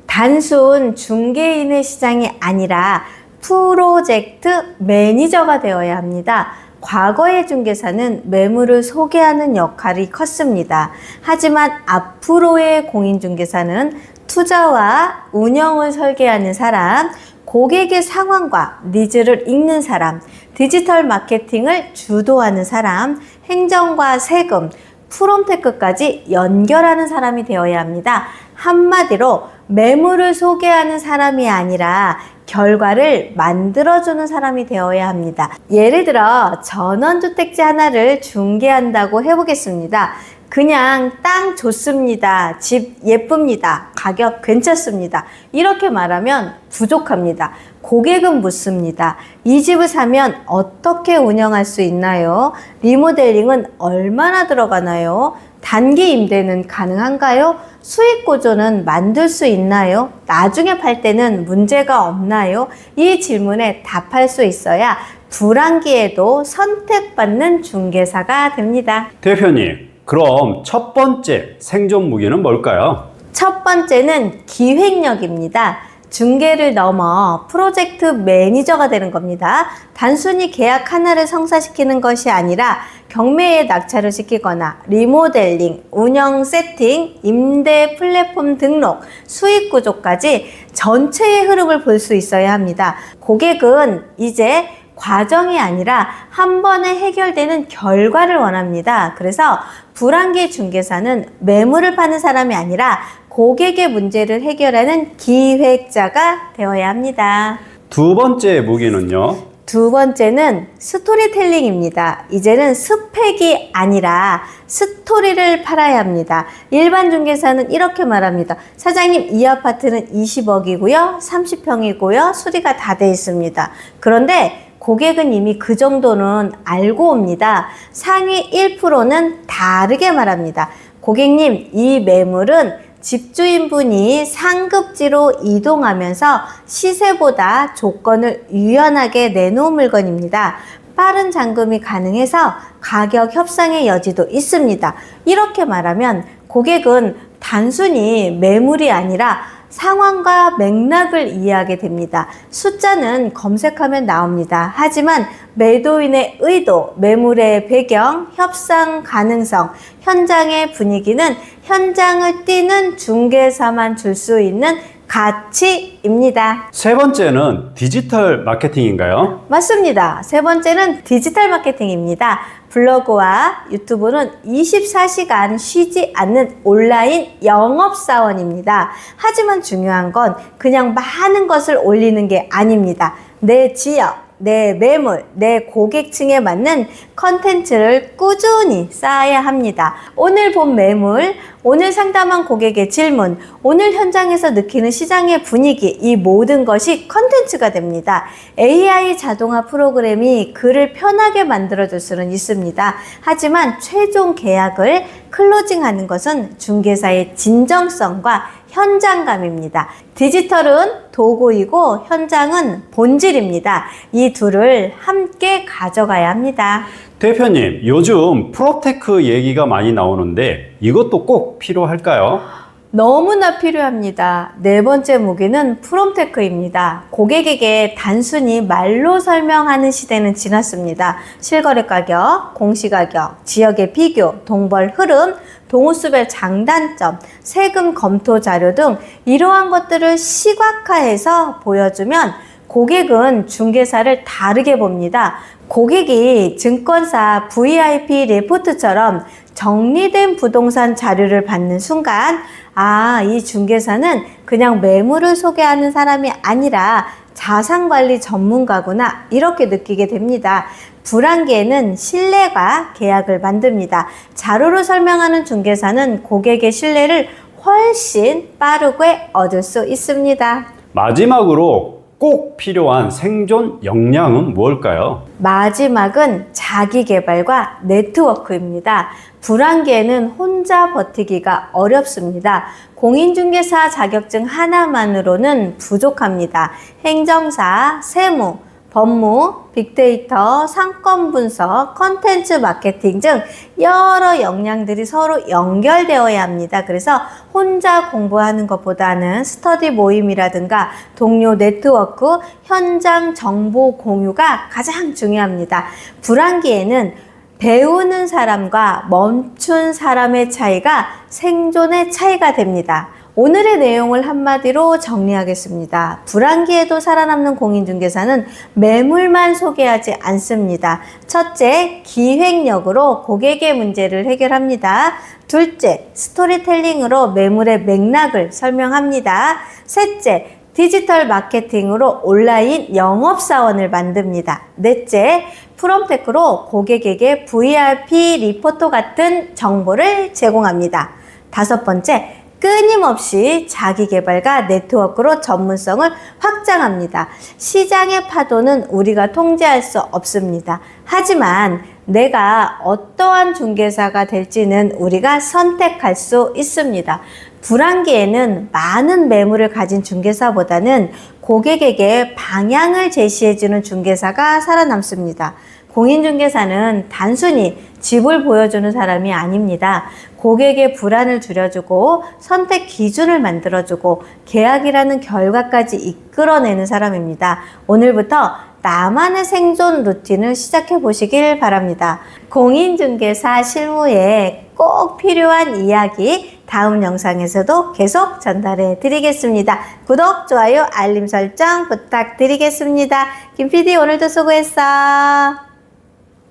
단순 중개인의 시장이 아니라 프로젝트 매니저가 되어야 합니다. 과거의 중개사는 매물을 소개하는 역할이 컸습니다. 하지만 앞으로의 공인중개사는 투자와 운영을 설계하는 사람, 고객의 상황과 니즈를 읽는 사람, 디지털 마케팅을 주도하는 사람, 행정과 세금, 프롬테크까지 연결하는 사람이 되어야 합니다. 한마디로 매물을 소개하는 사람이 아니라 결과를 만들어주는 사람이 되어야 합니다. 예를 들어 전원주택지 하나를 중개한다고 해보겠습니다. 그냥 땅 좋습니다. 집 예쁩니다. 가격 괜찮습니다. 이렇게 말하면 부족합니다. 고객은 묻습니다. 이 집을 사면 어떻게 운영할 수 있나요? 리모델링은 얼마나 들어가나요? 단기 임대는 가능한가요? 수익 구조는 만들 수 있나요? 나중에 팔 때는 문제가 없나요? 이 질문에 답할 수 있어야 불황기에도 선택받는 중개사가 됩니다. 대표님, 그럼 첫 번째 생존 무기는 뭘까요? 첫 번째는 기획력입니다. 중개를 넘어 프로젝트 매니저가 되는 겁니다. 단순히 계약 하나를 성사시키는 것이 아니라 경매에 낙찰을 시키거나 리모델링, 운영 세팅, 임대 플랫폼 등록, 수익 구조까지 전체의 흐름을 볼 수 있어야 합니다. 고객은 이제 과정이 아니라 한 번에 해결되는 결과를 원합니다. 그래서 불황기 중개사는 매물을 파는 사람이 아니라 고객의 문제를 해결하는 기획자가 되어야 합니다. 두 번째 무기는요? 두 번째는 스토리텔링입니다. 이제는 스펙이 아니라 스토리를 팔아야 합니다. 일반 중개사는 이렇게 말합니다. 사장님, 이 아파트는 20억이고요. 30평이고요. 수리가 다 돼 있습니다. 그런데 고객은 이미 그 정도는 알고 옵니다. 상위 1%는 다르게 말합니다. 고객님, 이 매물은 집주인분이 상급지로 이동하면서 시세보다 조건을 유연하게 내놓은 물건입니다. 빠른 잔금이 가능해서 가격 협상의 여지도 있습니다. 이렇게 말하면 고객은 단순히 매물이 아니라 상황과 맥락을 이해하게 됩니다. 숫자는 검색하면 나옵니다. 하지만 매도인의 의도, 매물의 배경, 협상 가능성, 현장의 분위기는 현장을 뛰는 중개사만 줄 수 있는 가치입니다. 세 번째는 디지털 마케팅인가요? 맞습니다. 세 번째는 디지털 마케팅입니다. 블로그와 유튜브는 24시간 쉬지 않는 온라인 영업사원입니다. 하지만 중요한 건 그냥 많은 것을 올리는 게 아닙니다. 내 지역, 내 매물, 내 고객층에 맞는 컨텐츠를 꾸준히 쌓아야 합니다. 오늘 본 매물, 오늘 상담한 고객의 질문, 오늘 현장에서 느끼는 시장의 분위기, 이 모든 것이 컨텐츠가 됩니다. AI 자동화 프로그램이 글을 편하게 만들어줄 수는 있습니다. 하지만 최종 계약을 클로징하는 것은 중개사의 진정성과 현장감입니다. 디지털은 도구이고 현장은 본질입니다. 이 둘을 함께 가져가야 합니다. 대표님, 요즘 프롭테크 얘기가 많이 나오는데 이것도 꼭 필요할까요? 너무나 필요합니다. 네 번째 무기는 프롬테크입니다. 고객에게 단순히 말로 설명하는 시대는 지났습니다. 실거래 가격, 공시가격, 지역의 비교, 동벌 흐름, 동호수별 장단점, 세금 검토 자료 등 이러한 것들을 시각화해서 보여주면 고객은 중개사를 다르게 봅니다. 고객이 증권사 VIP 리포트처럼 정리된 부동산 자료를 받는 순간 이 중개사는 그냥 매물을 소개하는 사람이 아니라 자산관리 전문가구나 이렇게 느끼게 됩니다. 불안계는 신뢰가 계약을 만듭니다. 자료로 설명하는 중개사는 고객의 신뢰를 훨씬 빠르게 얻을 수 있습니다. 마지막으로 꼭 필요한 생존 역량은 무엇일까요? 마지막은 자기개발과 네트워크입니다. 불안계에는 혼자 버티기가 어렵습니다. 공인중개사 자격증 하나만으로는 부족합니다. 행정사, 세무, 법무, 빅데이터, 상권 분석, 컨텐츠 마케팅 등 여러 역량들이 서로 연결되어야 합니다. 그래서 혼자 공부하는 것보다는 스터디 모임이라든가 동료 네트워크, 현장 정보 공유가 가장 중요합니다. 불안기에는 배우는 사람과 멈춘 사람의 차이가 생존의 차이가 됩니다. 오늘의 내용을 한마디로 정리하겠습니다. 불안기에도 살아남는 공인중개사는 매물만 소개하지 않습니다. 첫째, 기획력으로 고객의 문제를 해결합니다. 둘째, 스토리텔링으로 매물의 맥락을 설명합니다. 셋째, 디지털 마케팅으로 온라인 영업사원을 만듭니다. 넷째, 프롬테크로 고객에게 VIP 리포터 같은 정보를 제공합니다. 다섯 번째, 끊임없이 자기개발과 네트워크로 전문성을 확장합니다. 시장의 파도는 우리가 통제할 수 없습니다. 하지만 내가 어떠한 중개사가 될지는 우리가 선택할 수 있습니다. 불안기에는 많은 매물을 가진 중개사보다는 고객에게 방향을 제시해주는 중개사가 살아남습니다. 공인중개사는 단순히 집을 보여주는 사람이 아닙니다. 고객의 불안을 줄여주고 선택 기준을 만들어주고 계약이라는 결과까지 이끌어내는 사람입니다. 오늘부터 나만의 생존 루틴을 시작해 보시길 바랍니다. 공인중개사 실무에 꼭 필요한 이야기 다음 영상에서도 계속 전달해 드리겠습니다. 구독, 좋아요, 알림 설정 부탁드리겠습니다. 김 PD 오늘도 수고했어.